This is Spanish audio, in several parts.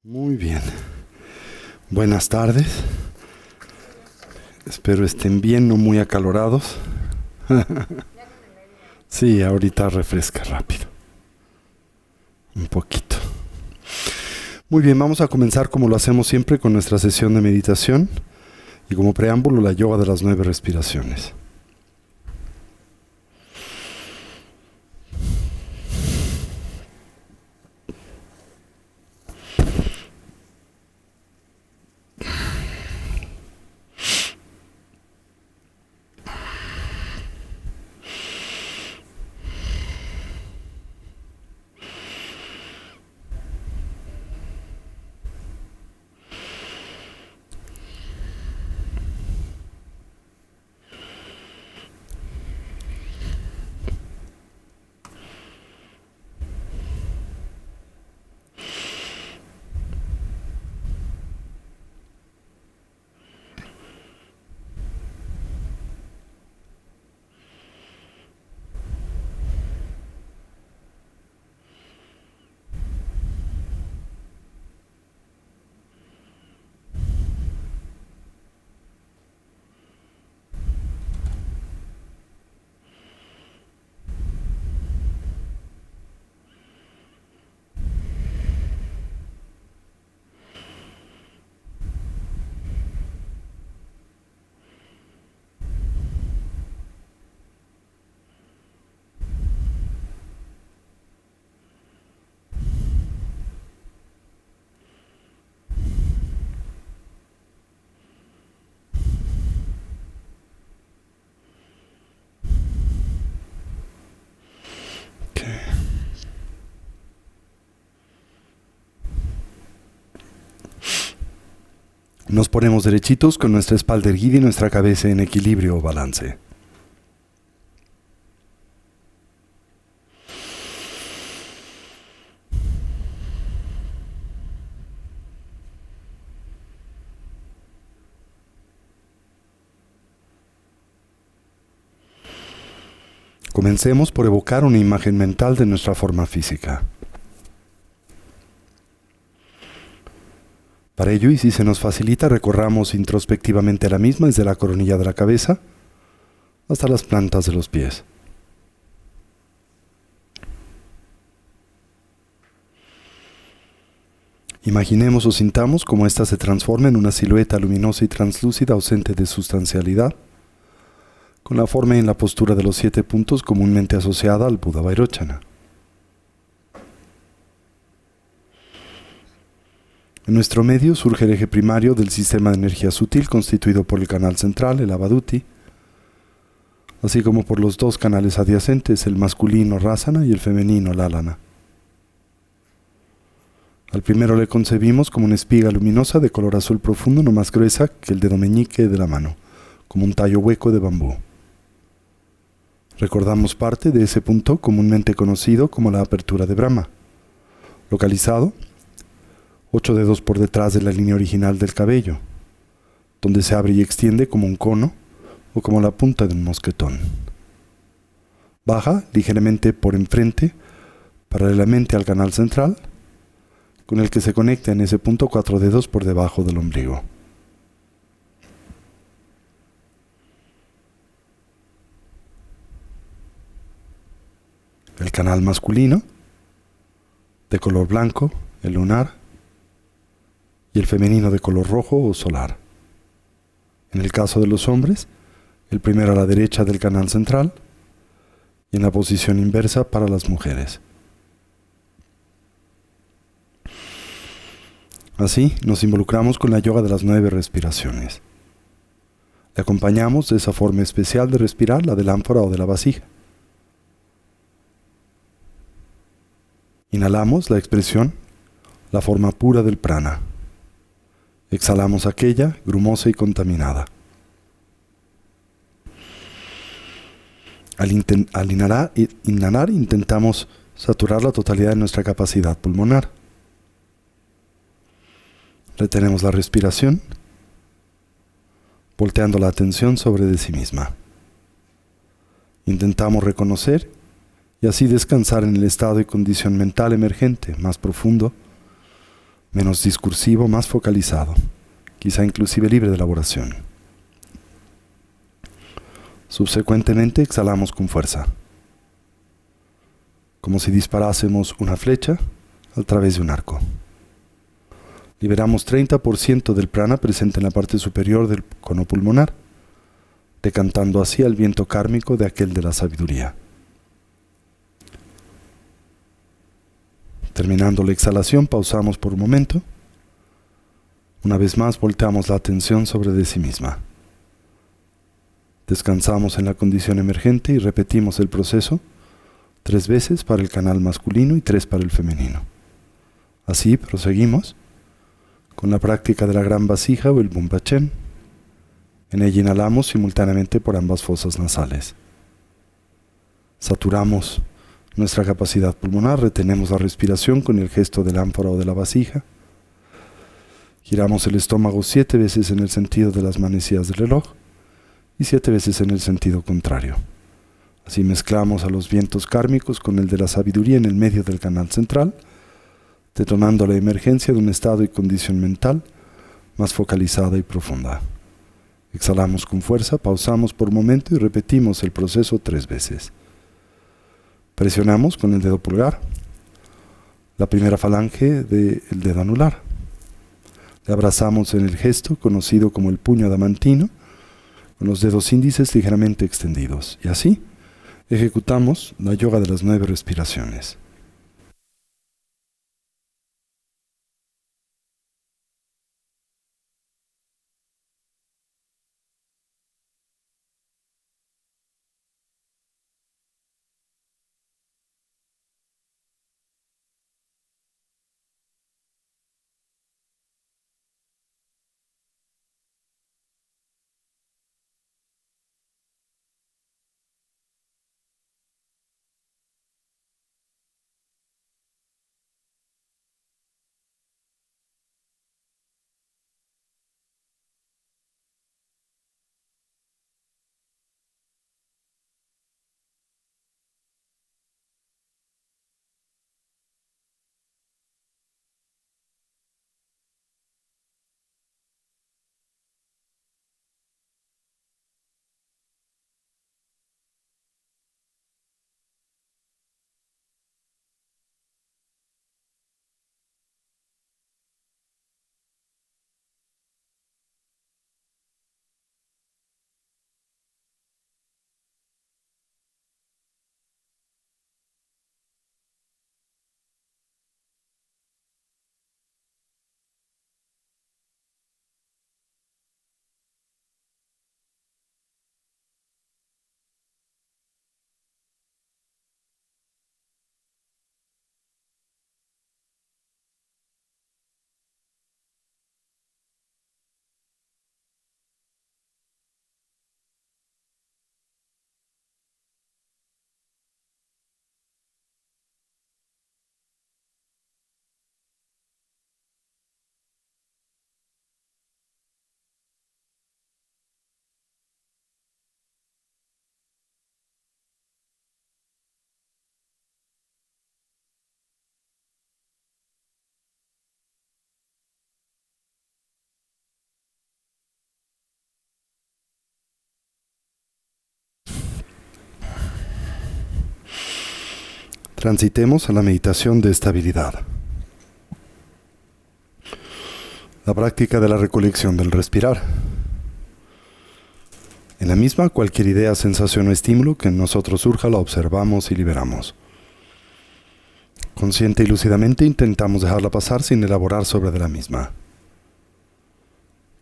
Muy bien. Buenas tardes. Espero estén bien, no muy acalorados. Sí, ahorita refresca rápido. Un poquito. Muy bien, vamos a comenzar como lo hacemos siempre con nuestra sesión de meditación y como preámbulo la yoga de las 9 respiraciones. Nos ponemos derechitos con nuestra espalda erguida y nuestra cabeza en equilibrio o balance. Comencemos por evocar una imagen mental de nuestra forma física. Para ello, y si se nos facilita, recorramos introspectivamente la misma desde la coronilla de la cabeza hasta las plantas de los pies. Imaginemos o sintamos cómo ésta se transforma en una silueta luminosa y translúcida ausente de sustancialidad, con la forma y en la postura de los 7 puntos comúnmente asociada al Buda Vairochana. En nuestro medio surge el eje primario del sistema de energía sutil constituido por el canal central, el Avaduti, así como por los 2 canales adyacentes, el masculino Rasana y el femenino Lalana. Al primero le concebimos como una espiga luminosa de color azul profundo, no más gruesa que el dedo meñique de la mano, como un tallo hueco de bambú. Recordamos parte de ese punto comúnmente conocido como la apertura de Brahma, localizado 8 dedos por detrás de la línea original del cabello, donde se abre y extiende como un cono o como la punta de un mosquetón. Baja ligeramente por enfrente, paralelamente al canal central, con el que se conecta en ese punto 4 dedos por debajo del ombligo. El canal masculino, de color blanco, el lunar, y el femenino de color rojo o solar. En el caso de los hombres, el primero a la derecha del canal central y en la posición inversa para las mujeres. Así, nos involucramos con la yoga de las 9 respiraciones. Le acompañamos de esa forma especial de respirar, la del ánfora o de la vasija. Inhalamos la expresión, la forma pura del prana. Exhalamos aquella grumosa y contaminada. Al inhalar, intentamos saturar la totalidad de nuestra capacidad pulmonar. Retenemos la respiración, volteando la atención sobre de sí misma. Intentamos reconocer y así descansar en el estado y condición mental emergente, más profundo, menos discursivo, más focalizado, quizá inclusive libre de elaboración. Subsecuentemente exhalamos con fuerza, como si disparásemos una flecha a través de un arco. Liberamos 30% del prana presente en la parte superior del cono pulmonar, decantando así al viento kármico de aquel de la sabiduría. Terminando la exhalación, pausamos por un momento. Una vez más, volteamos la atención sobre de sí misma. Descansamos en la condición emergente y repetimos el proceso 3 veces para el canal masculino y 3 para el femenino. Así proseguimos con la práctica de la gran vasija o el Bumpachen. En ella inhalamos simultáneamente por ambas fosas nasales. Saturamos nuestra capacidad pulmonar, retenemos la respiración con el gesto del ánfora o de la vasija. Giramos el estómago 7 veces en el sentido de las manecillas del reloj y 7 veces en el sentido contrario. Así mezclamos a los vientos kármicos con el de la sabiduría en el medio del canal central, detonando la emergencia de un estado y condición mental más focalizada y profunda. Exhalamos con fuerza, pausamos por un momento y repetimos el proceso 3 veces. Presionamos con el dedo pulgar la primera falange del dedo anular. Le abrazamos en el gesto conocido como el puño adamantino, con los dedos índices ligeramente extendidos. Y así ejecutamos la yoga de las 9 respiraciones. Transitemos a la meditación de estabilidad. La práctica de la recolección del respirar. En la misma, cualquier idea, sensación o estímulo que en nosotros surja la observamos y liberamos. Consciente y lúcidamente intentamos dejarla pasar sin elaborar sobre de la misma.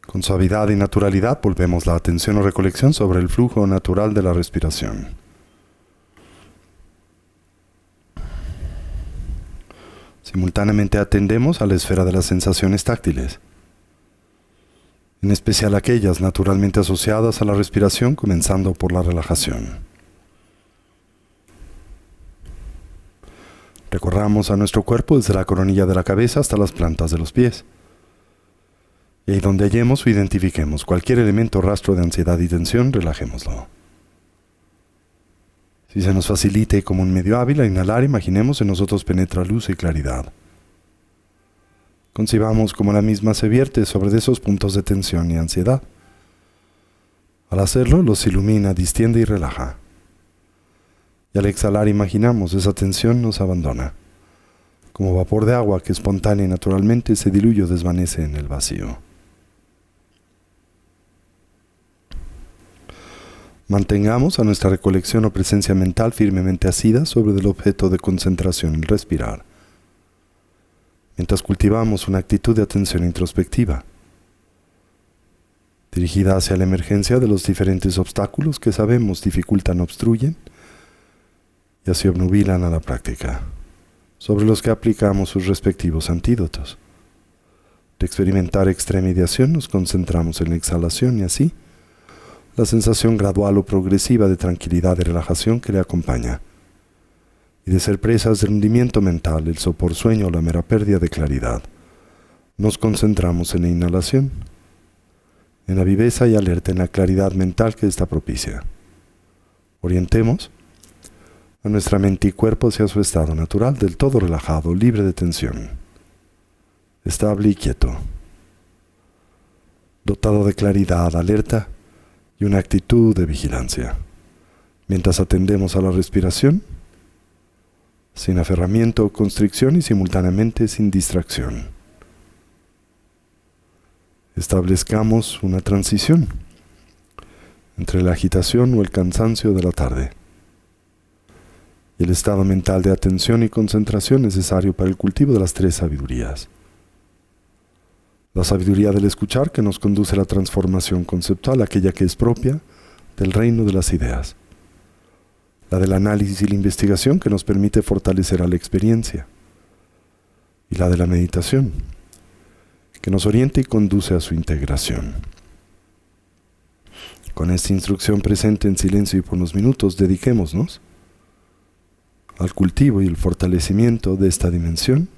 Con suavidad y naturalidad volvemos la atención o recolección sobre el flujo natural de la respiración. Simultáneamente atendemos a la esfera de las sensaciones táctiles, en especial aquellas naturalmente asociadas a la respiración, comenzando por la relajación. Recorramos a nuestro cuerpo desde la coronilla de la cabeza hasta las plantas de los pies. Y ahí donde hallemos o identifiquemos cualquier elemento o rastro de ansiedad y tensión, relajémoslo. Si se nos facilite como un medio hábil a inhalar, imaginemos en nosotros penetra luz y claridad. concibamos como la misma se vierte sobre esos puntos de tensión y ansiedad. Al hacerlo, los ilumina, distiende y relaja. Y al exhalar imaginamos esa tensión nos abandona, como vapor de agua que espontánea y naturalmente se diluye o desvanece en el vacío. Mantengamos a nuestra recolección o presencia mental firmemente asida sobre el objeto de concentración, el respirar, mientras cultivamos una actitud de atención introspectiva, dirigida hacia la emergencia de los diferentes obstáculos que sabemos dificultan o obstruyen y así obnubilan a la práctica, sobre los que aplicamos sus respectivos antídotos. De experimentar extremediación nos concentramos en la exhalación y así la sensación gradual o progresiva de tranquilidad y relajación que le acompaña, y de ser presas del hundimiento mental, el sopor sueño o la mera pérdida de claridad, nos concentramos en la inhalación, en la viveza y alerta en la claridad mental que esta propicia. Orientemos a nuestra mente y cuerpo hacia su estado natural, del todo relajado, libre de tensión, estable y quieto, dotado de claridad, alerta y una actitud de vigilancia, mientras atendemos a la respiración, sin aferramiento o constricción y simultáneamente sin distracción. Establezcamos una transición entre la agitación o el cansancio de la tarde y el estado mental de atención y concentración necesario para el cultivo de las tres sabidurías. La sabiduría del escuchar, que nos conduce a la transformación conceptual, aquella que es propia del reino de las ideas. La del análisis y la investigación, que nos permite fortalecer a la experiencia. Y la de la meditación, que nos orienta y conduce a su integración. Con esta instrucción presente en silencio y por unos minutos, dediquémonos al cultivo y el fortalecimiento de esta dimensión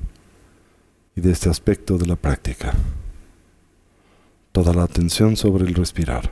y de este aspecto de la práctica. Toda la atención sobre el respirar.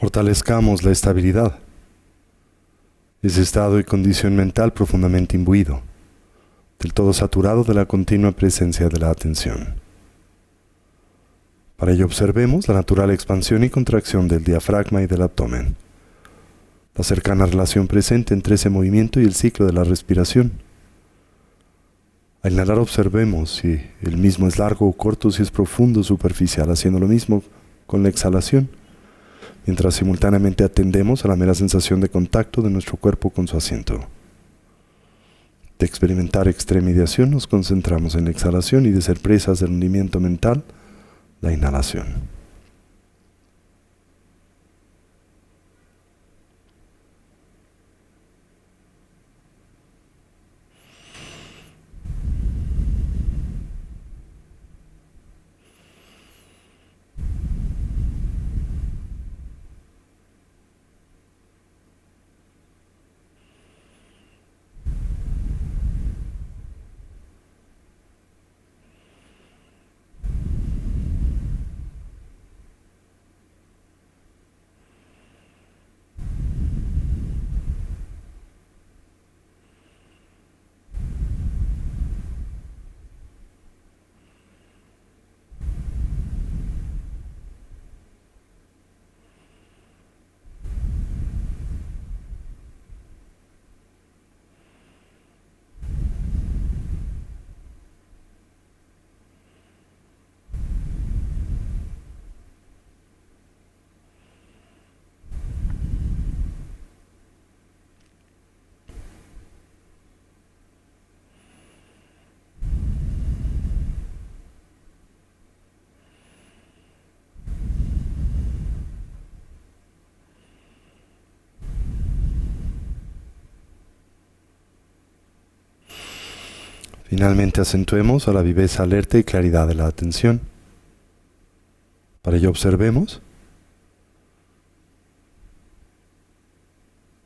Fortalezcamos la estabilidad, ese estado y condición mental profundamente imbuido, del todo saturado de la continua presencia de la atención. Para ello observemos la natural expansión y contracción del diafragma y del abdomen, la cercana relación presente entre ese movimiento y el ciclo de la respiración. Al inhalar observemos si el mismo es largo o corto, si es profundo o superficial, haciendo lo mismo con la exhalación. mientras simultáneamente atendemos a la mera sensación de contacto de nuestro cuerpo con su asiento. De experimentar extremidad nos concentramos en la exhalación y de ser presas del hundimiento mental, la inhalación. Finalmente acentuemos a la viveza alerta y claridad de la atención. Para ello observemos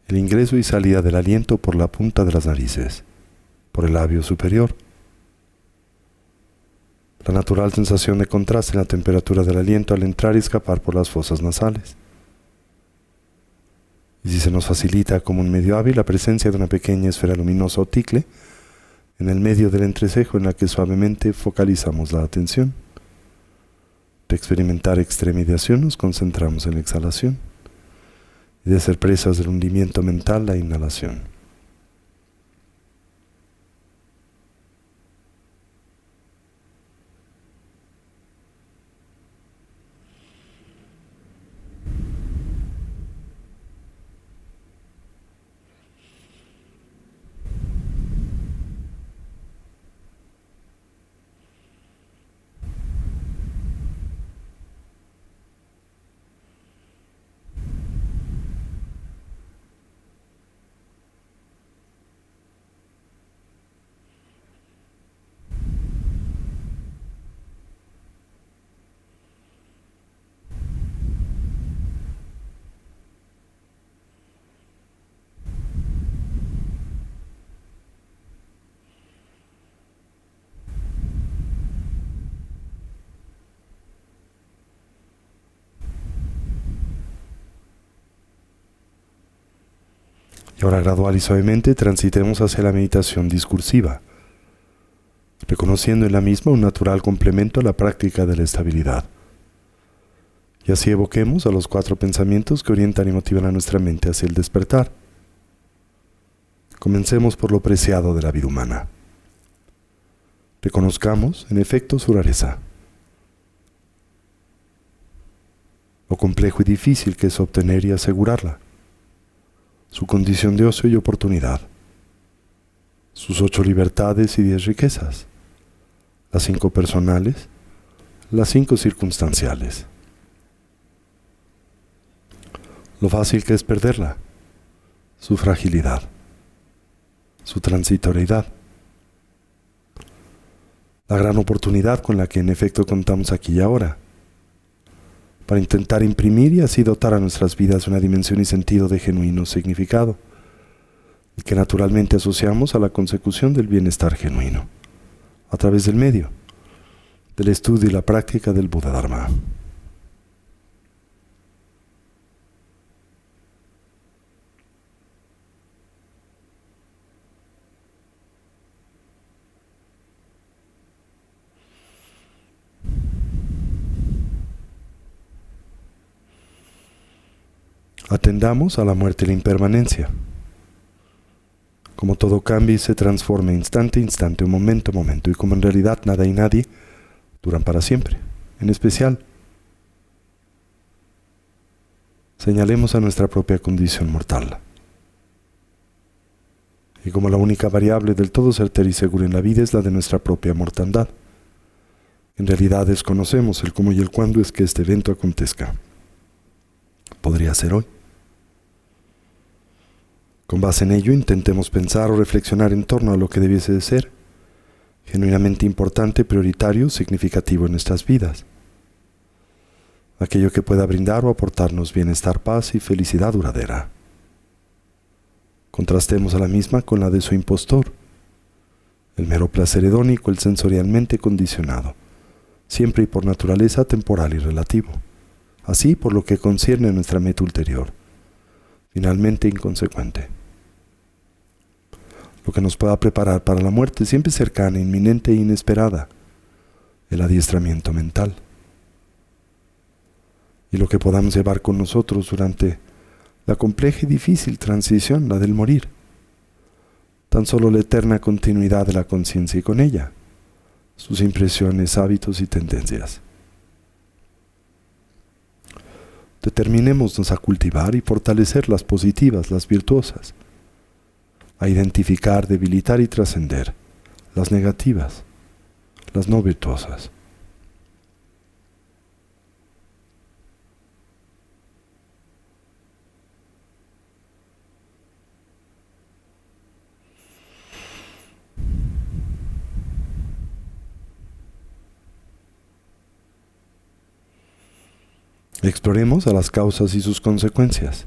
el ingreso y salida del aliento por la punta de las narices, por el labio superior. La natural sensación de contraste en la temperatura del aliento al entrar y escapar por las fosas nasales. Y si se nos facilita como un medio hábil la presencia de una pequeña esfera luminosa o ticle en el medio del entrecejo en la que suavemente focalizamos la atención. De experimentar extremidación nos concentramos en la exhalación y de ser presas del hundimiento mental la inhalación. Y ahora gradual y suavemente transitemos hacia la meditación discursiva, reconociendo en la misma un natural complemento a la práctica de la estabilidad. Y así evoquemos a los 4 pensamientos que orientan y motivan a nuestra mente hacia el despertar. Comencemos por lo preciado de la vida humana. Reconozcamos, en efecto, su rareza, lo complejo y difícil que es obtener y asegurarla, su condición de ocio y oportunidad, sus 8 libertades y 10 riquezas, las 5 personales, las 5 circunstanciales, lo fácil que es perderla, su fragilidad, su transitoriedad, la gran oportunidad con la que en efecto contamos aquí y ahora, para intentar imprimir y así dotar a nuestras vidas una dimensión y sentido de genuino significado, y que naturalmente asociamos a la consecución del bienestar genuino, a través del medio, del estudio y la práctica del Buda Dharma. Atendamos a la muerte y la impermanencia. Como todo cambia y se transforma instante a instante, momento a momento, y como en realidad nada y nadie duran para siempre, en especial señalemos a nuestra propia condición mortal. Y como la única variable del todo certera y segura en la vida es la de nuestra propia mortandad, en realidad desconocemos el cómo y el cuándo es que este evento acontezca. Podría ser hoy. Con base en ello, intentemos pensar o reflexionar en torno a lo que debiese de ser genuinamente importante, prioritario, significativo en nuestras vidas. Aquello que pueda brindar o aportarnos bienestar, paz y felicidad duradera. Contrastemos a la misma con la de su impostor, el mero placer hedónico, el sensorialmente condicionado, siempre y por naturaleza temporal y relativo. Así, por lo que concierne a nuestra meta ulterior, finalmente inconsecuente. Lo que nos pueda preparar para la muerte siempre cercana, inminente e inesperada, el adiestramiento mental. Y lo que podamos llevar con nosotros durante la compleja y difícil transición, la del morir. Tan solo la eterna continuidad de la conciencia y con ella, sus impresiones, hábitos y tendencias. Determinémonos a cultivar y fortalecer las positivas, las virtuosas, a identificar, debilitar y trascender las negativas, las no virtuosas. Exploremos a las causas y sus consecuencias.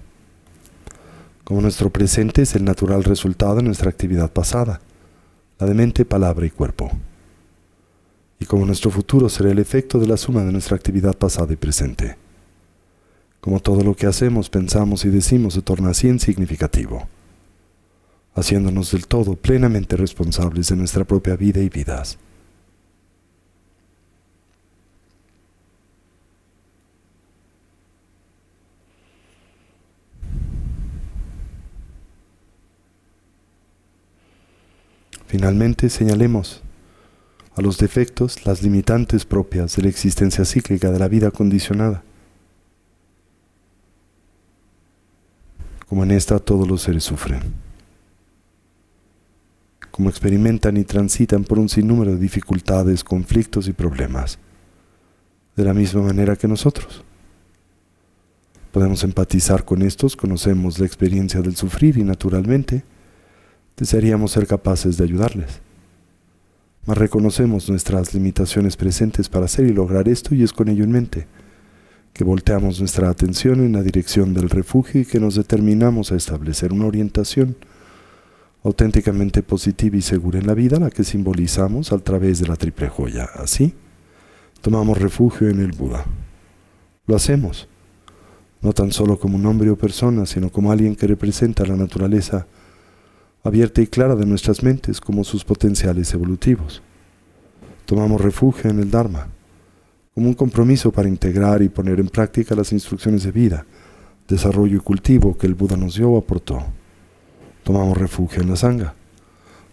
Como nuestro presente es el natural resultado de nuestra actividad pasada, la de mente, palabra y cuerpo. Y como nuestro futuro será el efecto de la suma de nuestra actividad pasada y presente. Como todo lo que hacemos, pensamos y decimos se torna así en significativo, haciéndonos del todo plenamente responsables de nuestra propia vida y vidas. Finalmente, señalemos a los defectos, las limitantes propias de la existencia cíclica de la vida condicionada. Como en esta todos los seres sufren, como experimentan y transitan por un sinnúmero de dificultades, conflictos y problemas, de la misma manera que nosotros. Podemos empatizar con estos, conocemos la experiencia del sufrir y naturalmente desearíamos ser capaces de ayudarles. Mas reconocemos nuestras limitaciones presentes para hacer y lograr esto y es con ello en mente que volteamos nuestra atención en la dirección del refugio y que nos determinamos a establecer una orientación auténticamente positiva y segura en la vida, la que simbolizamos a través de la triple joya. Así, tomamos refugio en el Buda. Lo hacemos, no tan solo como un hombre o persona, sino como alguien que representa la naturaleza abierta y clara de nuestras mentes como sus potenciales evolutivos. Tomamos refugio en el Dharma, como un compromiso para integrar y poner en práctica las instrucciones de vida, desarrollo y cultivo que el Buda nos dio o aportó. Tomamos refugio en la Sangha,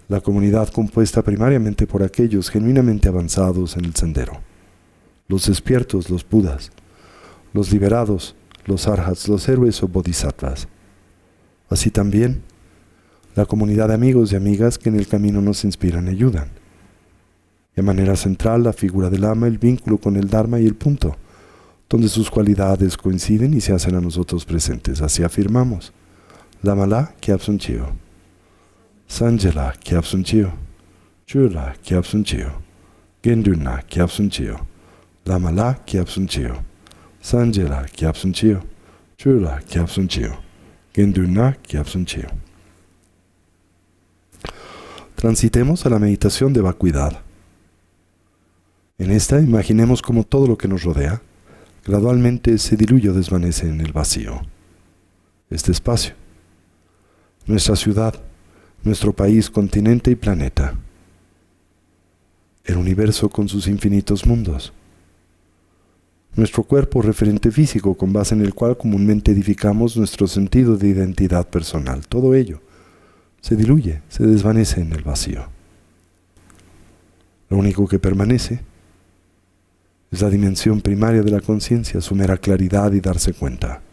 la comunidad compuesta primariamente por aquellos genuinamente avanzados en el sendero, los despiertos, los Budas, los liberados, los Arhats, los héroes o Bodhisattvas. Así también, la comunidad de amigos y amigas que en el camino nos inspiran y ayudan. De manera central, la figura del Ama, el vínculo con el Dharma y el punto, donde sus cualidades coinciden y se hacen a nosotros presentes. Así afirmamos: Lamala Kyabsun Chio, Sanjela Kyabsun Chio, Chula Kyabsun Chio, Genduna Kyabsun Chio, Lamala Kyabsun Chio, Sanjela Kyabsun Chio, Chula Kyabsun Chio, Genduna Kyabsun Chio. Transitemos a la meditación de vacuidad. En esta, imaginemos cómo todo lo que nos rodea gradualmente se diluye o desvanece en el vacío. Este espacio, nuestra ciudad, nuestro país, continente y planeta, el universo con sus infinitos mundos, nuestro cuerpo referente físico con base en el cual comúnmente edificamos nuestro sentido de identidad personal, todo ello se diluye, se desvanece en el vacío. Lo único que permanece es la dimensión primaria de la conciencia, su mera claridad y darse cuenta.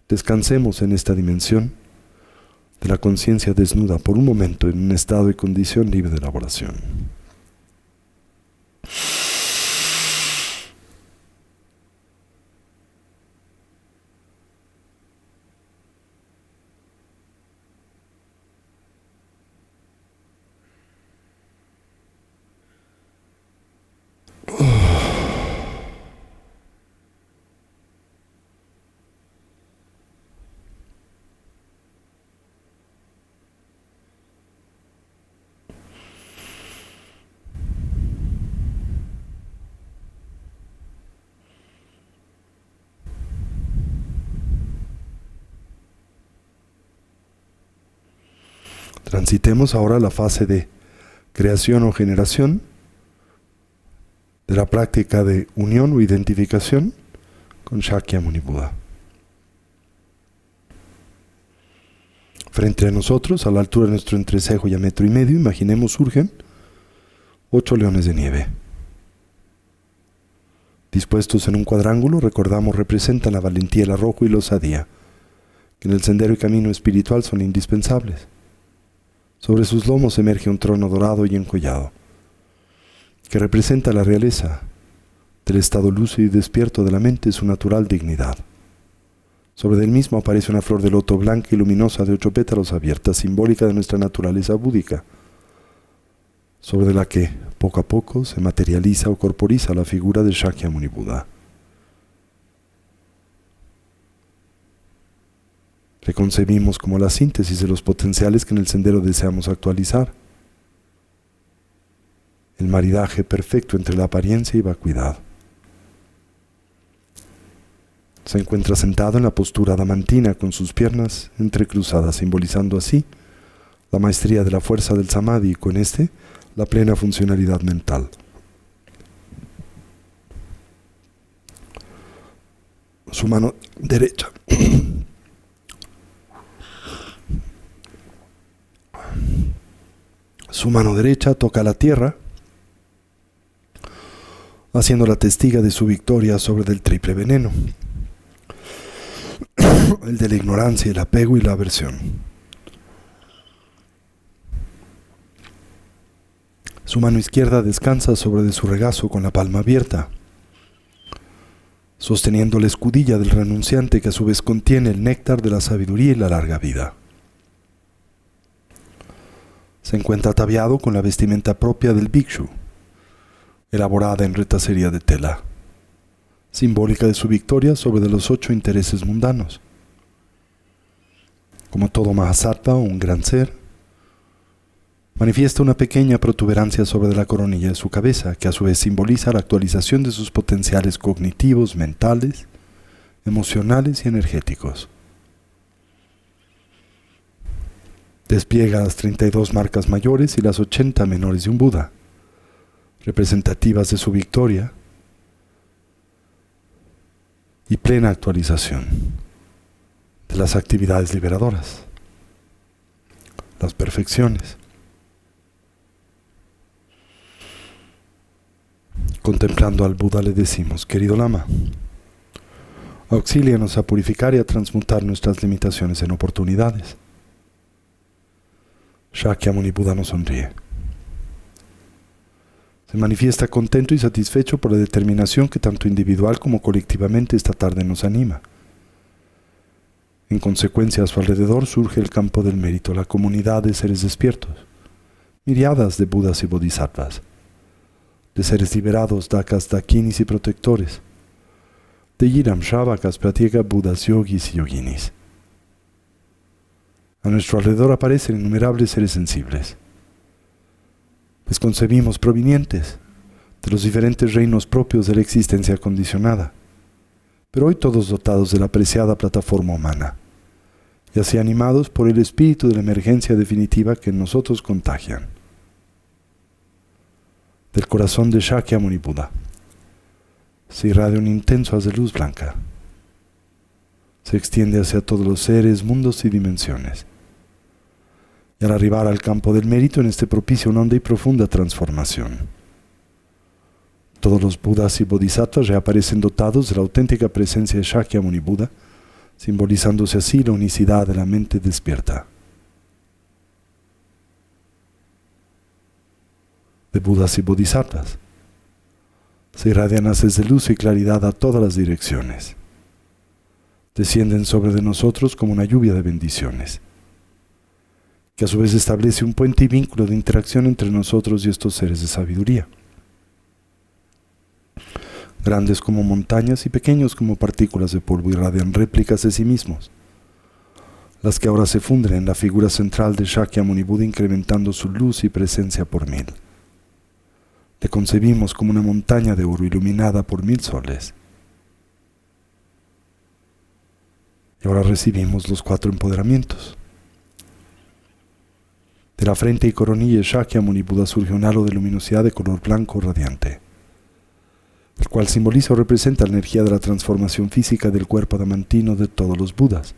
Descansemos en esta dimensión de la conciencia desnuda por un momento en un estado y condición libre de elaboración. Transitemos ahora a la fase de creación o generación de la práctica de unión o identificación con Shakyamuni Buda. Frente a nosotros, a la altura de nuestro entrecejo y a 1,5 metros, imaginemos surgen 8 leones de nieve. Dispuestos en un cuadrángulo, recordamos, representan la valentía, el arrojo y la osadía, que en el sendero y camino espiritual son indispensables. Sobre sus lomos emerge un trono dorado y encollado, que representa la realeza del estado lúcido y despierto de la mente, su natural dignidad. Sobre él mismo aparece una flor de loto blanca y luminosa de 8 pétalos abierta, simbólica de nuestra naturaleza búdica, sobre la que, poco a poco, se materializa o corporiza la figura de Shakyamuni Buda. Le concebimos como la síntesis de los potenciales que en el sendero deseamos actualizar. El maridaje perfecto entre la apariencia y vacuidad. Se encuentra sentado en la postura adamantina con sus piernas entrecruzadas, simbolizando así la maestría de la fuerza del samadhi y con este la plena funcionalidad mental. Su mano derecha toca la tierra, haciéndola testiga de su victoria sobre el triple veneno, el de la ignorancia, el apego y la aversión. Su mano izquierda descansa sobre de su regazo con la palma abierta, sosteniendo la escudilla del renunciante que a su vez contiene el néctar de la sabiduría y la larga vida. Se encuentra ataviado con la vestimenta propia del bhikshu, elaborada en retacería de tela, simbólica de su victoria sobre de los 8 intereses mundanos. Como todo Mahasattva o un gran ser, manifiesta una pequeña protuberancia sobre la coronilla de su cabeza, que a su vez simboliza la actualización de sus potenciales cognitivos, mentales, emocionales y energéticos. Despliega las 32 marcas mayores y las 80 menores de un Buda, representativas de su victoria y plena actualización de las actividades liberadoras, las perfecciones. Contemplando al Buda le decimos: querido Lama, auxílianos a purificar y a transmutar nuestras limitaciones en oportunidades. Shakyamuni Buda nos sonríe. Se manifiesta contento y satisfecho por la determinación que tanto individual como colectivamente esta tarde nos anima. En consecuencia, a su alrededor surge el campo del mérito, la comunidad de seres despiertos, miriadas de Budas y Bodhisattvas, de seres liberados, dakas, dakinis y protectores, de Yiram Shavakas, Pratyeka, Budas, yogis y yoginis. A nuestro alrededor aparecen innumerables seres sensibles. Les concebimos provenientes de los diferentes reinos propios de la existencia condicionada, pero hoy todos dotados de la apreciada plataforma humana, y así animados por el espíritu de la emergencia definitiva que en nosotros contagian. Del corazón de Shakyamuni Buda se irradia un intenso haz de luz blanca. Se extiende hacia todos los seres, mundos y dimensiones. Y al arribar al campo del mérito, en este propicia una honda y profunda transformación. Todos los Budas y Bodhisattvas reaparecen dotados de la auténtica presencia de Shakyamuni Buda, simbolizándose así la unicidad de la mente despierta. De Budas y Bodhisattvas se irradian haces de luz y claridad a todas las direcciones. Descienden sobre de nosotros como una lluvia de bendiciones, que a su vez establece un puente y vínculo de interacción entre nosotros y estos seres de sabiduría, grandes como montañas y pequeños como partículas de polvo, irradian réplicas de sí mismos, las que ahora se funden en la figura central de Shakyamuni Buda, incrementando su luz y presencia por 1000. Le concebimos como una montaña de oro iluminada por 1000 soles. Y ahora recibimos los 4 empoderamientos. De la frente y coronilla de Shakyamuni Buda surge un halo de luminosidad de color blanco radiante, el cual simboliza o representa la energía de la transformación física del cuerpo adamantino de todos los Budas.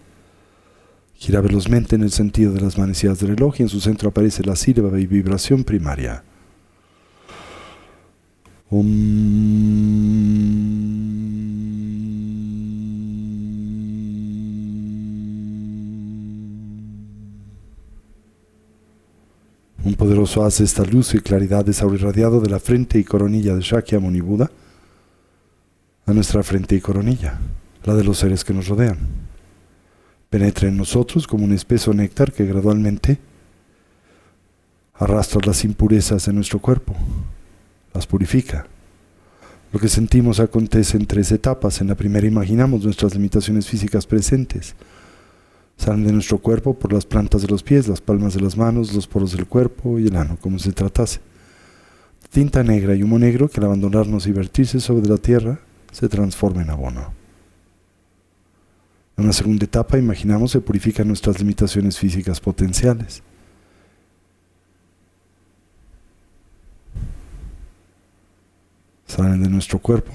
Gira velozmente en el sentido de las manecillas del reloj y en su centro aparece la sílaba y vibración primaria. Un poderoso haz de esta luz y claridad es ahora irradiado de la frente y coronilla de Shakyamuni Buda a nuestra frente y coronilla, la de los seres que nos rodean. Penetra en nosotros como un espeso néctar que gradualmente arrastra las impurezas de nuestro cuerpo, las purifica. Lo que sentimos acontece en 3 etapas. En la primera imaginamos nuestras limitaciones físicas presentes. Salen de nuestro cuerpo por las plantas de los pies, las palmas de las manos, los poros del cuerpo y el ano, como si se tratase de tinta negra y humo negro que al abandonarnos y vertirse sobre la tierra se transforma en abono. En una segunda etapa imaginamos se purifican nuestras limitaciones físicas potenciales. Salen de nuestro cuerpo,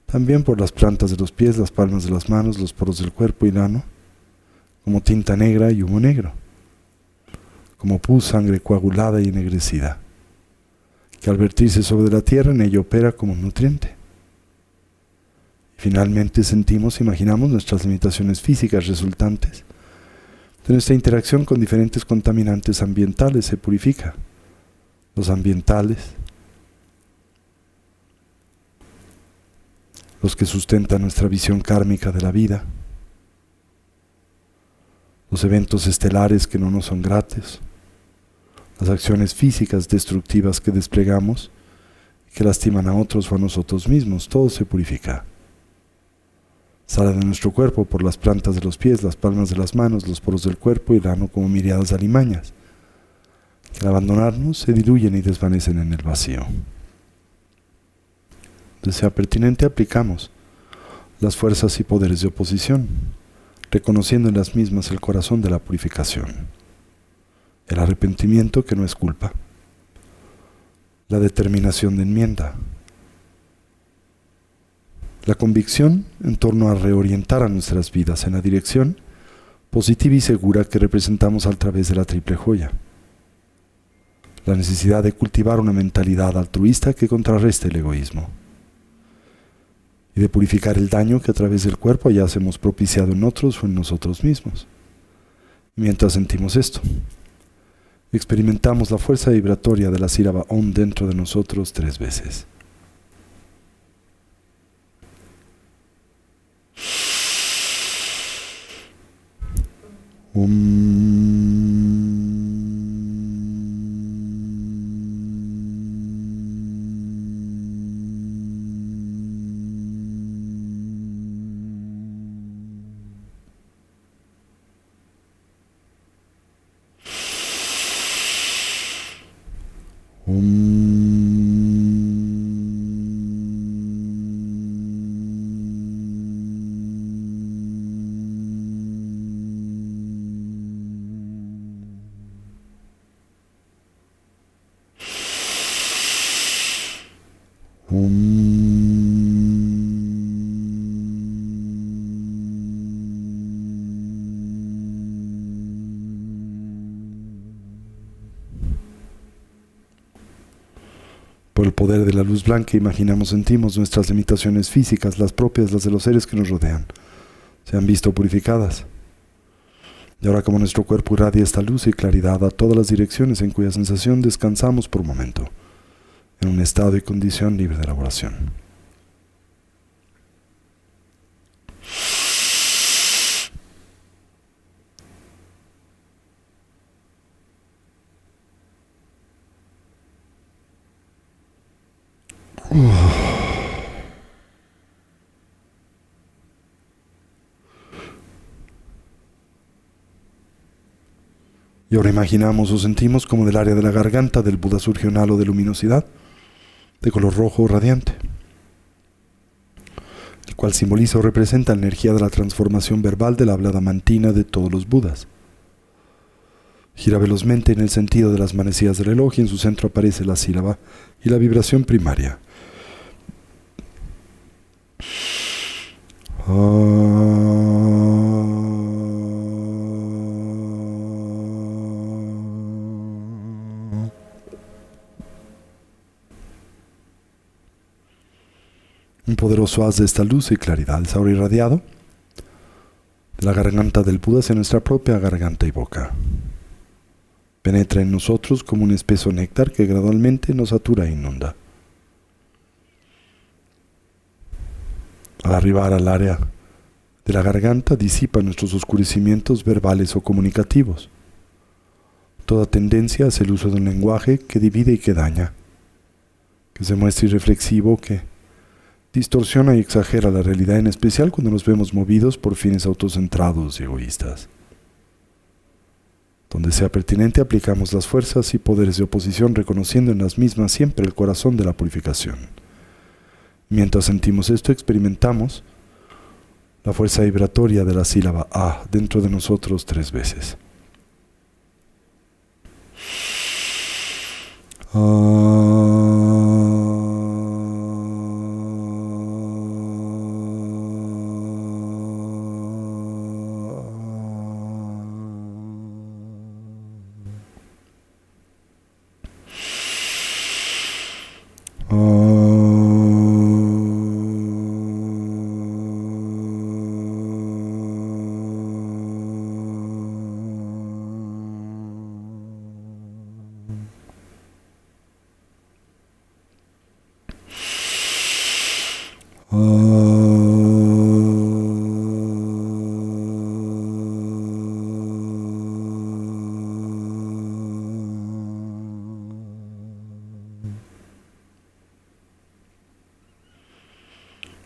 también por las plantas de los pies, las palmas de las manos, los poros del cuerpo y el ano, como tinta negra y humo negro, como pus, sangre coagulada y ennegrecida, que al vertirse sobre la tierra en ella opera como un nutriente. Finalmente sentimos, imaginamos nuestras limitaciones físicas resultantes de nuestra interacción con diferentes contaminantes ambientales se purifica. Los ambientales, los que sustentan nuestra visión kármica de la vida, los eventos estelares que no nos son gratos, las acciones físicas destructivas que desplegamos y que lastiman a otros o a nosotros mismos, todo se purifica. Sale de nuestro cuerpo por las plantas de los pies, las palmas de las manos, los poros del cuerpo y el ano como miriadas de alimañas, que al abandonarnos se diluyen y desvanecen en el vacío. Donde sea pertinente aplicamos las fuerzas y poderes de oposición, reconociendo en las mismas el corazón de la purificación, el arrepentimiento que no es culpa, la determinación de enmienda, la convicción en torno a reorientar a nuestras vidas en la dirección positiva y segura que representamos a través de la triple joya, la necesidad de cultivar una mentalidad altruista que contrarreste el egoísmo, y de purificar el daño que a través del cuerpo ya hemos propiciado en otros o en nosotros mismos. Y mientras sentimos esto, experimentamos la fuerza vibratoria de la sílaba Om dentro de nosotros 3 veces. Por el poder de la luz blanca imaginamos, sentimos nuestras limitaciones físicas, las propias, las de los seres que nos rodean, se han visto purificadas. Y ahora, como nuestro cuerpo irradia esta luz y claridad a todas las direcciones en cuya sensación, descansamos por un momento, en un estado y condición libre de elaboración. Y ahora imaginamos o sentimos como del área de la garganta del Buda surge un halo de luminosidad, de color rojo radiante, el cual simboliza o representa la energía de la transformación verbal de la habla adamantina de todos los Budas. Gira velozmente en el sentido de las manecillas del reloj y en su centro aparece la sílaba y la vibración primaria. Un poderoso haz de esta luz y claridad es ahora irradiado de la garganta del Buda hacia nuestra propia garganta y boca. Penetra en nosotros como un espeso néctar que gradualmente nos satura e inunda. Al arribar al área de la garganta, disipa nuestros oscurecimientos verbales o comunicativos, toda tendencia hacia el uso de un lenguaje que divide y que daña, que se muestra irreflexivo, que distorsiona y exagera la realidad, en especial cuando nos vemos movidos por fines autocentrados y egoístas. Donde sea pertinente, aplicamos las fuerzas y poderes de oposición, reconociendo en las mismas siempre el corazón de la purificación. Mientras sentimos esto, experimentamos la fuerza vibratoria de la sílaba A dentro de nosotros 3 veces.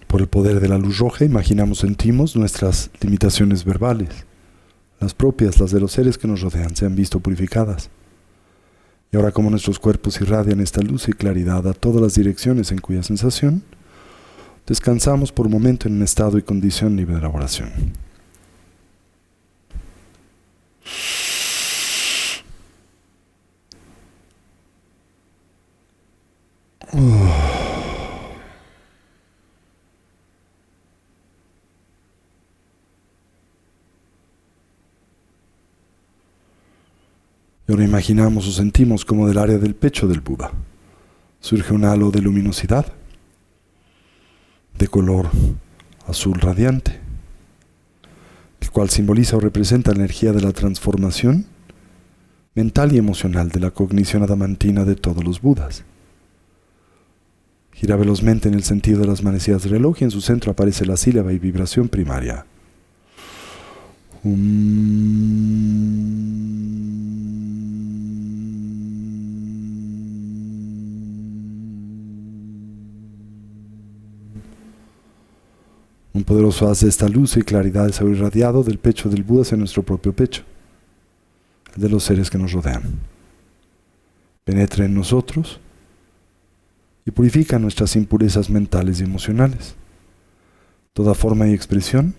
Por el poder de la luz roja, imaginamos, sentimos nuestras limitaciones verbales, las propias, las de los seres que nos rodean, se han visto purificadas. Y ahora, como nuestros cuerpos irradian esta luz y claridad a todas las direcciones en cuya sensación, descansamos por un momento en un estado y condición libre de elaboración. Y ahora imaginamos o sentimos como del área del pecho del Buda surge un halo de luminosidad, de color azul radiante, el cual simboliza o representa la energía de la transformación mental y emocional de la cognición adamantina de todos los Budas. Gira velozmente en el sentido de las manecillas del reloj y en su centro aparece la sílaba y vibración primaria. Un poderoso haz de esta luz y claridad es ahora irradiado del pecho del Buda hacia nuestro propio pecho, el de los seres que nos rodean. Penetra en nosotros y purifica nuestras impurezas mentales y emocionales, toda forma y expresión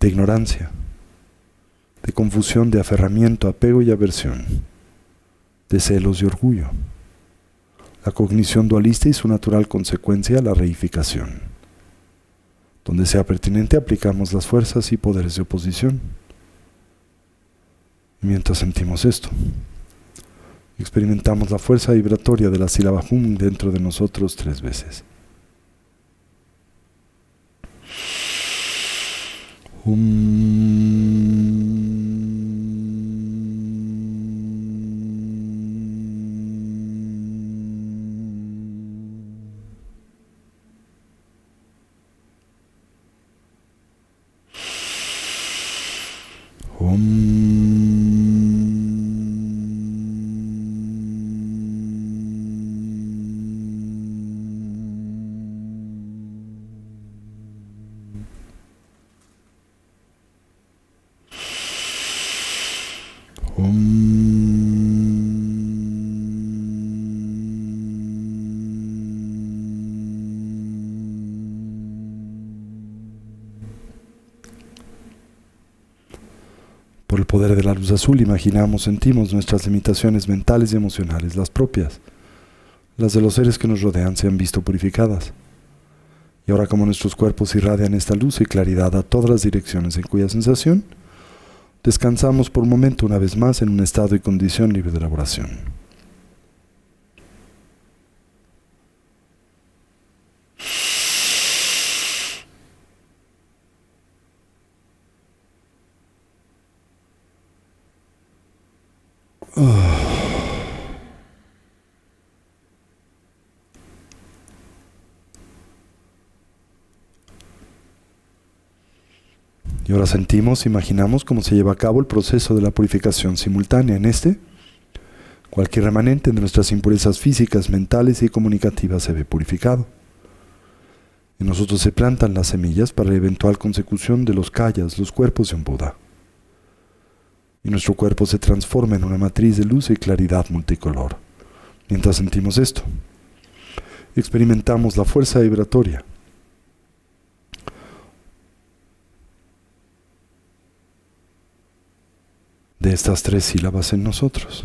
de ignorancia, de confusión, de aferramiento, apego y aversión, de celos y orgullo, la cognición dualista y su natural consecuencia, la reificación. Donde sea pertinente, aplicamos las fuerzas y poderes de oposición. Y mientras sentimos esto, experimentamos la fuerza vibratoria de la sílaba Hum dentro de nosotros 3 veces. Por el poder de la luz azul imaginamos, sentimos nuestras limitaciones mentales y emocionales, las propias, las de los seres que nos rodean, se han visto purificadas. Y ahora, como nuestros cuerpos irradian esta luz y claridad a todas las direcciones en cuya sensación, descansamos por un momento una vez más en un estado y condición libre de elaboración. Y ahora sentimos, imaginamos cómo se lleva a cabo el proceso de la purificación simultánea. En este, cualquier remanente de nuestras impurezas físicas, mentales y comunicativas se ve purificado. En nosotros se plantan las semillas para la eventual consecución de los kayas, los cuerpos de un Buda. Y nuestro cuerpo se transforma en una matriz de luz y claridad multicolor. Mientras sentimos esto, experimentamos la fuerza vibratoria de estas 3 sílabas en nosotros.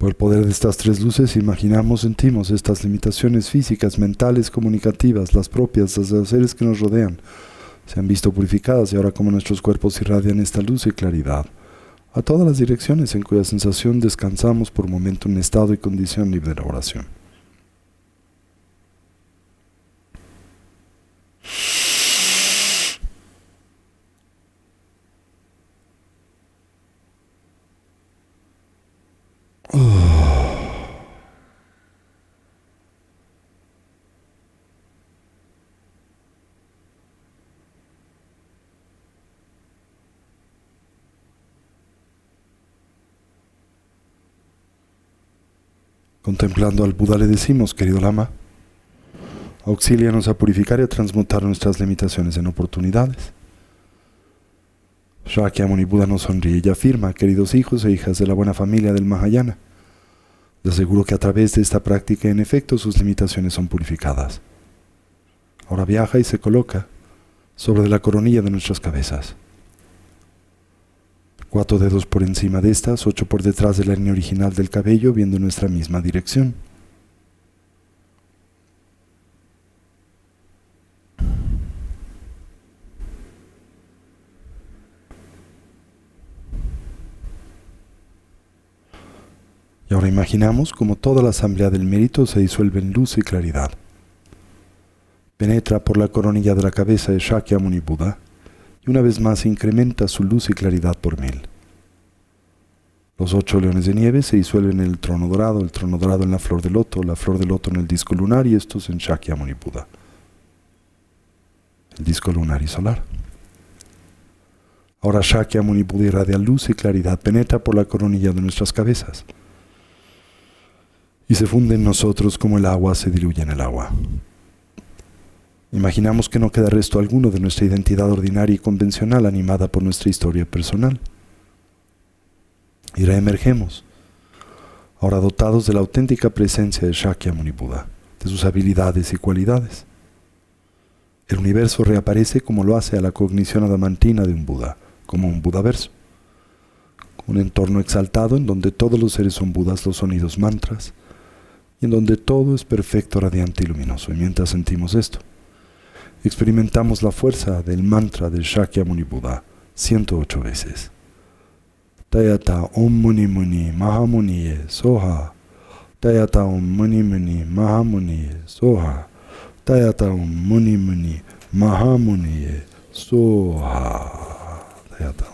Por el poder de estas 3 luces, imaginamos, sentimos estas limitaciones físicas, mentales, comunicativas, las propias, las de los seres que nos rodean, se han visto purificadas y ahora como nuestros cuerpos irradian esta luz y claridad a todas las direcciones en cuya sensación descansamos por un momento en estado y condición libre de elaboración. Contemplando al Buda le decimos, querido Lama, auxílianos a purificar y a transmutar nuestras limitaciones en oportunidades. Shakyamuni Buda nos sonríe y afirma, queridos hijos e hijas de la buena familia del Mahayana, les aseguro que a través de esta práctica, en efecto, sus limitaciones son purificadas. Ahora viaja y se coloca sobre la coronilla de nuestras cabezas. 4 dedos por encima de estas, 8 por detrás de la línea original del cabello, viendo nuestra misma dirección. Y ahora imaginamos como toda la asamblea del mérito se disuelve en luz y claridad. Penetra por la coronilla de la cabeza de Shakyamuni Buda y una vez más incrementa su luz y claridad por 1000. Los 8 leones de nieve se disuelven en el trono dorado en la flor de loto en el disco lunar y estos en Shakyamuni Buda, el disco lunar y solar. Ahora Shakyamuni Buda irradia luz y claridad, penetra por la coronilla de nuestras cabezas y se funde en nosotros como el agua se diluye en el agua. Imaginamos que no queda resto alguno de nuestra identidad ordinaria y convencional animada por nuestra historia personal. Y reemergemos, ahora dotados de la auténtica presencia de Shakyamuni Buda, de sus habilidades y cualidades. El universo reaparece como lo hace a la cognición adamantina de un Buda, como un Budaverso. Un entorno exaltado en donde todos los seres son Budas, los sonidos mantras, y en donde todo es perfecto, radiante y luminoso. Y mientras sentimos esto, experimentamos la fuerza del mantra de Shakyamuni Buda 108 veces. Tayata Om Muni Muni Mahamuni Soha. Tayata Om Muni Muni Mahamuni Soha. Tayata Om Muni Muni Mahamuni Soha. Tayata Om.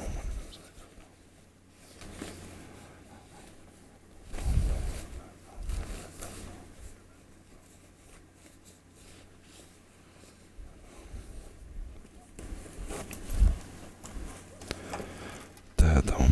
Tayata Om.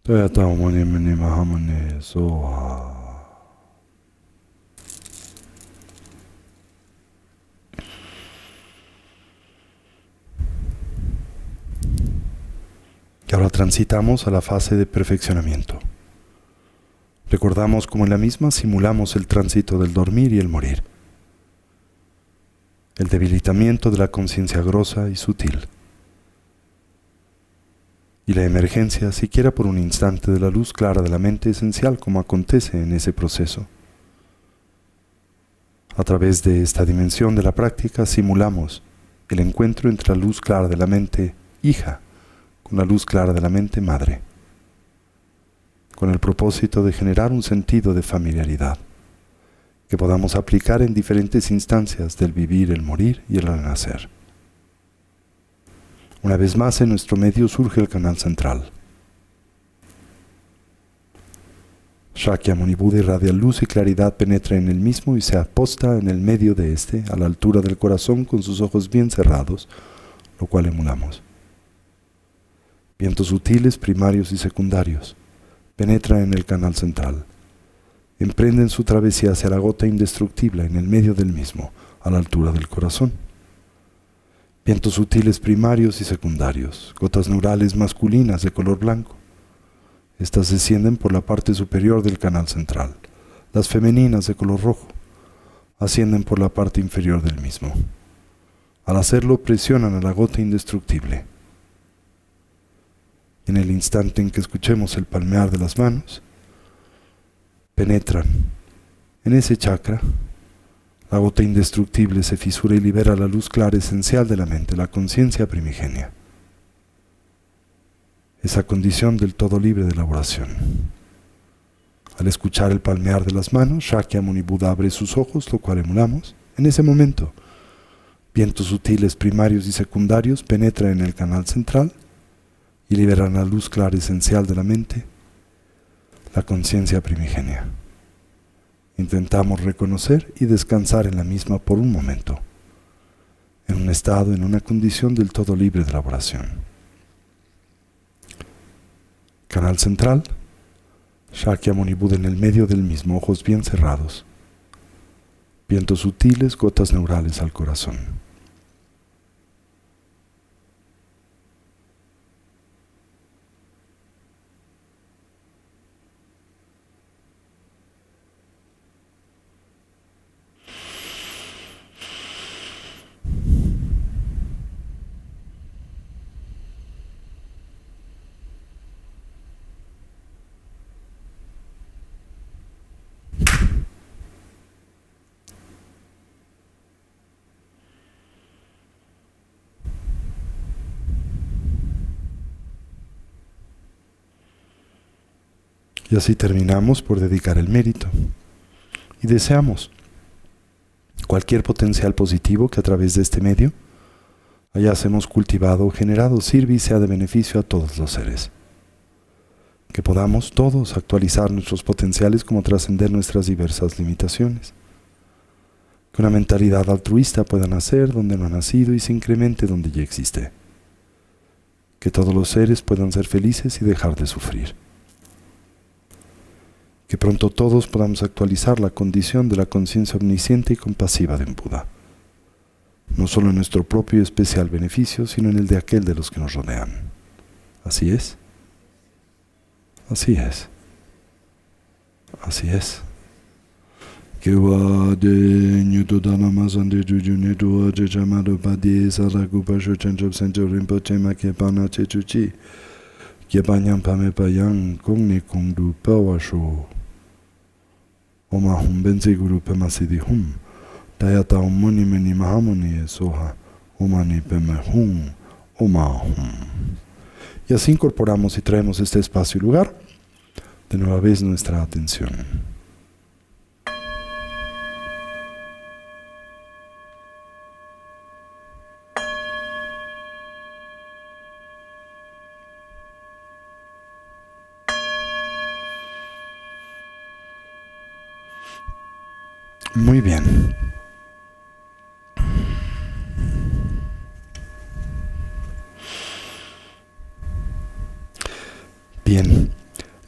Tayata Om Muni Muni Mahamuni Soha. Y ahora transitamos a la fase de perfeccionamiento. Recordamos cómo en la misma simulamos el tránsito del dormir y el morir, el debilitamiento de la conciencia grosa y sutil, y la emergencia, siquiera por un instante, de la luz clara de la mente esencial, como acontece en ese proceso. A través de esta dimensión de la práctica simulamos el encuentro entre la luz clara de la mente hija con la luz clara de la mente madre, con el propósito de generar un sentido de familiaridad que podamos aplicar en diferentes instancias del vivir, el morir y el renacer. Una vez más en nuestro medio surge el canal central. Shakyamuni Buda irradia luz y claridad, penetra en el mismo y se aposta en el medio de este, a la altura del corazón, con sus ojos bien cerrados, lo cual emulamos. Vientos sutiles, primarios y secundarios penetran en el canal central. Emprenden su travesía hacia la gota indestructible en el medio del mismo, a la altura del corazón. Vientos sutiles primarios y secundarios, gotas neurales masculinas de color blanco. Estas descienden por la parte superior del canal central. Las femeninas de color rojo ascienden por la parte inferior del mismo. Al hacerlo, presionan a la gota indestructible. En el instante en que escuchemos el palmear de las manos, penetran en ese chakra. La gota indestructible se fisura y libera la luz clara esencial de la mente, la conciencia primigenia. Esa condición del todo libre de elaboración. Al escuchar el palmear de las manos, Shakyamuni Buda abre sus ojos, lo cual emulamos. En ese momento, vientos sutiles primarios y secundarios penetran en el canal central y liberan la luz clara esencial de la mente, la conciencia primigenia. Intentamos reconocer y descansar en la misma por un momento, en un estado, en una condición del todo libre de elaboración. Canal central, Shakyamuni Buda en el medio del mismo, ojos bien cerrados, vientos sutiles, gotas neurales al corazón. Y así terminamos por dedicar el mérito. Y deseamos cualquier potencial positivo que a través de este medio hayásemos cultivado o generado sirva y sea de beneficio a todos los seres. Que podamos todos actualizar nuestros potenciales como trascender nuestras diversas limitaciones. Que una mentalidad altruista pueda nacer donde no ha nacido y se incremente donde ya existe. Que todos los seres puedan ser felices y dejar de sufrir. Que pronto todos podamos actualizar la condición de la conciencia omnisciente y compasiva de un Buda, no solo en nuestro propio y especial beneficio, sino en el de aquel de los que nos rodean. ¿Así es? Así es. Así es. Que va de ñuto dana mazan de jujune dua de llamado padi saragupa shochanchop sencho rinpoche ma que pana chechuchi que bañan pame payan kong ni kong du pawasho Oma hum benzi guru pema siddhi hum. Tayata muni meni mahamuni soha. Omani pema hum. Oma hum. Y así incorporamos y traemos este espacio y lugar de nueva vez nuestra atención. Muy bien. Bien.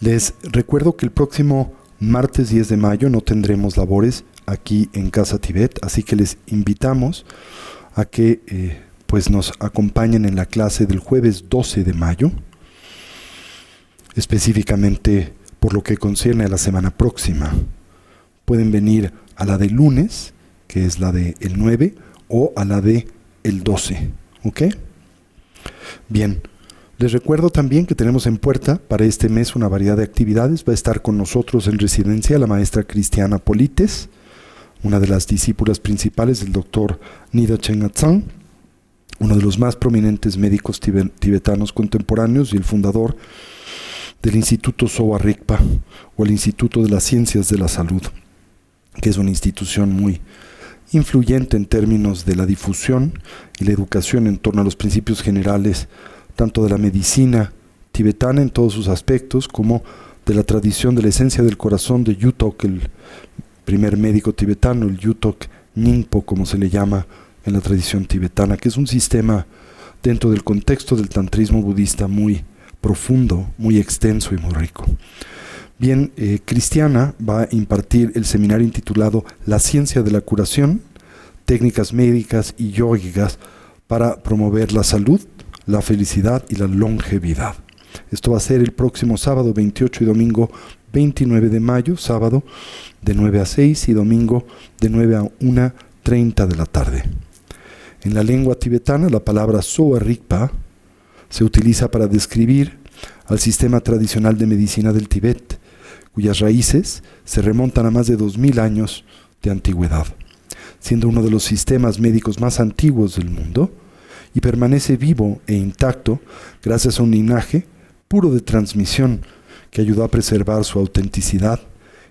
Les recuerdo que el próximo martes 10 de mayo no tendremos labores aquí en Casa Tibet, así que les invitamos a que pues nos acompañen en la clase del jueves 12 de mayo, específicamente por lo que concierne a la semana próxima. Pueden venir a la de lunes, que es la de el 9, o a la de el 12, ¿ok? Bien, les recuerdo también que tenemos en puerta para este mes una variedad de actividades. Va a estar con nosotros en residencia la maestra Cristiana Polites, una de las discípulas principales del doctor Nida Cheng Atsang, uno de los más prominentes médicos tibetanos contemporáneos y el fundador del Instituto Sowa Rigpa, o el Instituto de las Ciencias de la Salud, que es una institución muy influyente en términos de la difusión y la educación en torno a los principios generales, tanto de la medicina tibetana en todos sus aspectos, como de la tradición de la esencia del corazón de Yutok, el primer médico tibetano, el Yutok Nyingpo, como se le llama en la tradición tibetana, que es un sistema dentro del contexto del tantrismo budista muy profundo, muy extenso y muy rico. Bien, Cristiana va a impartir el seminario intitulado La ciencia de la curación, técnicas médicas y yógicas para promover la salud, la felicidad y la longevidad. Esto va a ser el próximo sábado 28 y domingo 29 de mayo, sábado de 9 a 6 y domingo de 9 a 1:30 de la tarde. En la lengua tibetana, la palabra Sowa Rigpa se utiliza para describir al sistema tradicional de medicina del Tíbet, cuyas raíces se remontan a más de 2000 años de antigüedad, siendo uno de los sistemas médicos más antiguos del mundo, y permanece vivo e intacto gracias a un linaje puro de transmisión que ayudó a preservar su autenticidad,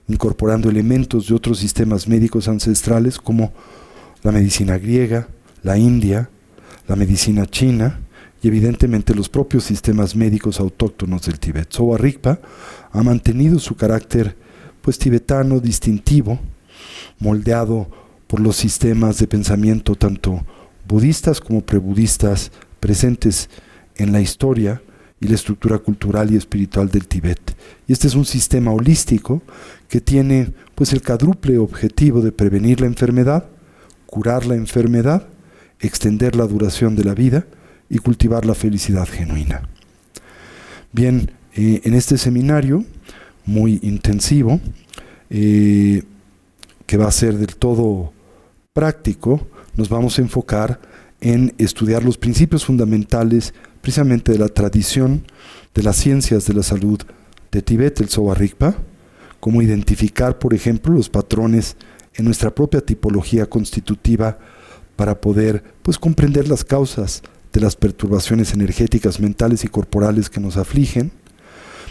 incorporando elementos de otros sistemas médicos ancestrales como la medicina griega, la india, la medicina china y evidentemente los propios sistemas médicos autóctonos del Tíbet. Sowa Rigpa ha mantenido su carácter tibetano distintivo, moldeado por los sistemas de pensamiento tanto budistas como prebudistas presentes en la historia y la estructura cultural y espiritual del Tíbet. Y este es un sistema holístico que tiene el cuádruple objetivo de prevenir la enfermedad, curar la enfermedad, extender la duración de la vida y cultivar la felicidad genuina. Bien, en este seminario muy intensivo, que va a ser del todo práctico, nos vamos a enfocar en estudiar los principios fundamentales precisamente de la tradición de las ciencias de la salud de Tíbet, el Sowa Rigpa, cómo identificar, por ejemplo, los patrones en nuestra propia tipología constitutiva para poder comprender las causas de las perturbaciones energéticas, mentales y corporales que nos afligen.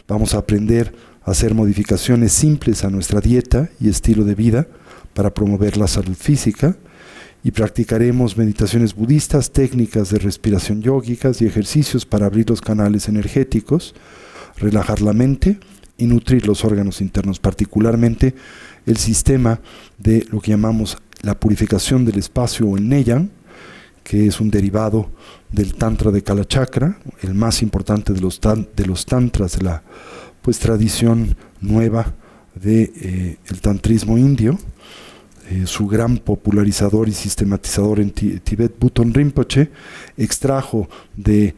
Vamos a aprender a hacer modificaciones simples a nuestra dieta y estilo de vida para promover la salud física, y practicaremos meditaciones budistas, técnicas de respiración yógicas y ejercicios para abrir los canales energéticos, relajar la mente y nutrir los órganos internos, particularmente el sistema de lo que llamamos la purificación del espacio o el Neyan, que es un derivado del Tantra de Kalachakra, el más importante de los tantras de la tradición nueva del tantrismo indio. Su gran popularizador y sistematizador en Tíbet, Button Rinpoche, extrajo de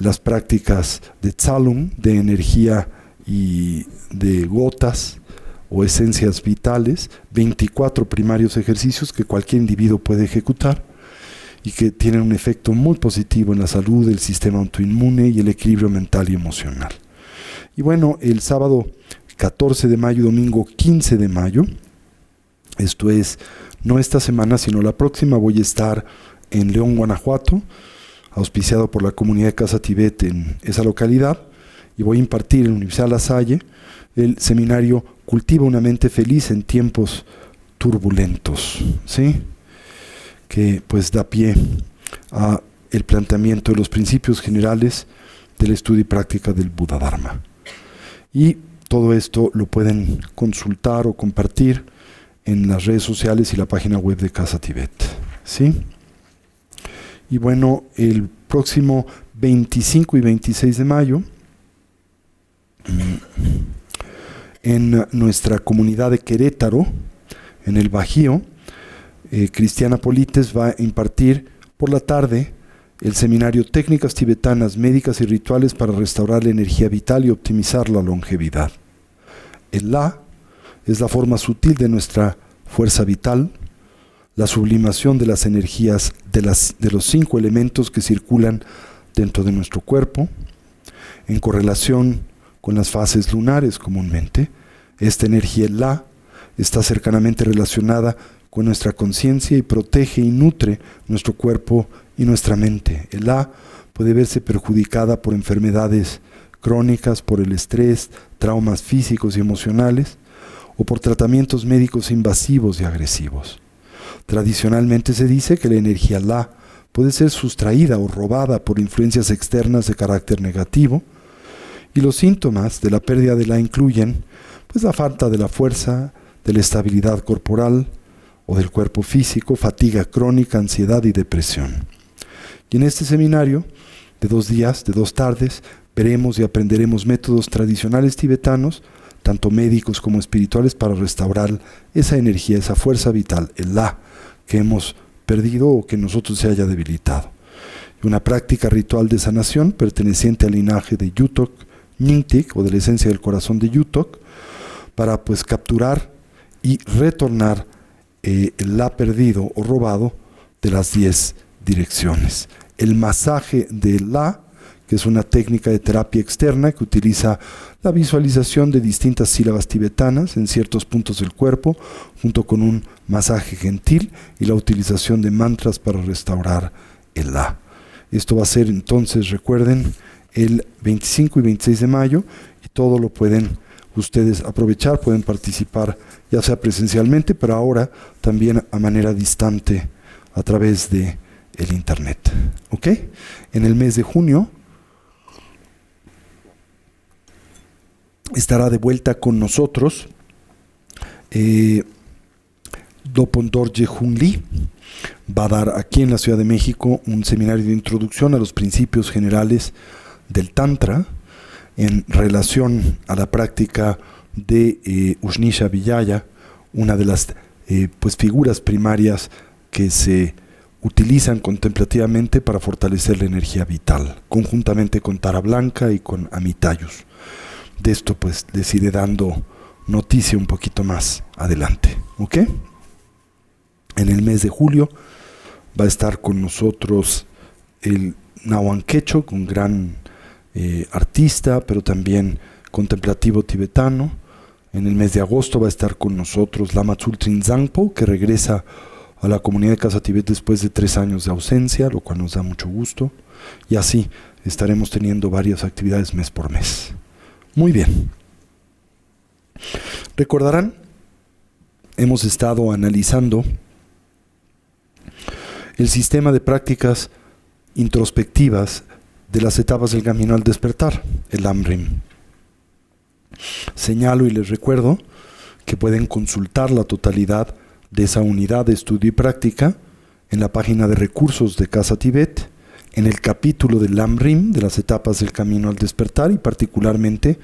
las prácticas de Tsalung, de energía y de gotas o esencias vitales, 24 primarios ejercicios que cualquier individuo puede ejecutar y que tienen un efecto muy positivo en la salud, el sistema autoinmune y el equilibrio mental y emocional. Y bueno, el sábado 14 de mayo, domingo 15 de mayo, esto es, no esta semana, sino la próxima, voy a estar en León, Guanajuato, auspiciado por la comunidad de Casa Tibet en esa localidad, y voy a impartir en la Universidad La Salle el seminario Cultiva una mente feliz en tiempos turbulentos, ¿sí? Que da pie a el planteamiento de los principios generales del estudio y práctica del Buda Dharma. Y todo esto lo pueden consultar o compartir en las redes sociales y la página web de Casa Tibet, ¿sí? Y bueno, el próximo 25 y 26 de mayo, en nuestra comunidad de Querétaro, en el Bajío, Cristiana Polites va a impartir por la tarde el seminario Técnicas Tibetanas, Médicas y Rituales para restaurar la energía vital y optimizar la longevidad. El La es la forma sutil de nuestra fuerza vital, la sublimación de las energías de los 5 elementos que circulan dentro de nuestro cuerpo, en correlación con las fases lunares comúnmente. Esta energía, el La, está cercanamente relacionada con nuestra conciencia y protege y nutre nuestro cuerpo y nuestra mente. El La puede verse perjudicada por enfermedades crónicas, por el estrés, traumas físicos y emocionales, o por tratamientos médicos invasivos y agresivos. Tradicionalmente se dice que la energía La puede ser sustraída o robada por influencias externas de carácter negativo, y los síntomas de la pérdida de La incluyen la falta de la fuerza, de la estabilidad corporal o del cuerpo físico, fatiga crónica, ansiedad y depresión. Y en este seminario de 2 días, de 2 tardes, Veremos y aprenderemos métodos tradicionales tibetanos, tanto médicos como espirituales, para restaurar esa energía, esa fuerza vital, el La, que hemos perdido o que en nosotros se haya debilitado. Una práctica ritual de sanación perteneciente al linaje de Yutok Nyingtik, o de la esencia del corazón de Yutok, para pues capturar y retornar el La perdido o robado de las 10 direcciones. El masaje del La, que es una técnica de terapia externa que utiliza la visualización de distintas sílabas tibetanas en ciertos puntos del cuerpo, junto con un masaje gentil y la utilización de mantras para restaurar el La. Esto va a ser entonces, recuerden, el 25 y 26 de mayo, y todo lo pueden ustedes aprovechar, pueden participar ya sea presencialmente, pero ahora también a manera distante a través de el internet. ¿Ok? En el mes de junio estará de vuelta con nosotros Dopon Dorje Jung Lee. Va a dar aquí en la Ciudad de México un seminario de introducción a los principios generales del Tantra en relación a la práctica de Ushnisha Vijaya, una de las pues figuras primarias que se utilizan contemplativamente para fortalecer la energía vital, conjuntamente con Tara Blanca y con Amitayus. De esto pues les iré dando noticia un poquito más adelante, ¿ok? En el mes de julio va a estar con nosotros el Nawan Quecho, un gran artista, pero también contemplativo tibetano. En el mes de agosto va a estar con nosotros Lama Tsultrim Zangpo, que regresa a la comunidad de Casa Tibet después de 3 años de ausencia, lo cual nos da mucho gusto. Y así estaremos teniendo varias actividades mes por mes. Muy bien. Recordarán, hemos estado analizando el sistema de prácticas introspectivas de las etapas del camino al despertar, el Lamrim. Señalo y les recuerdo que pueden consultar la totalidad de esa unidad de estudio y práctica en la página de recursos de Casa Tibet, en el capítulo del Lamrim, de las etapas del camino al despertar, y particularmente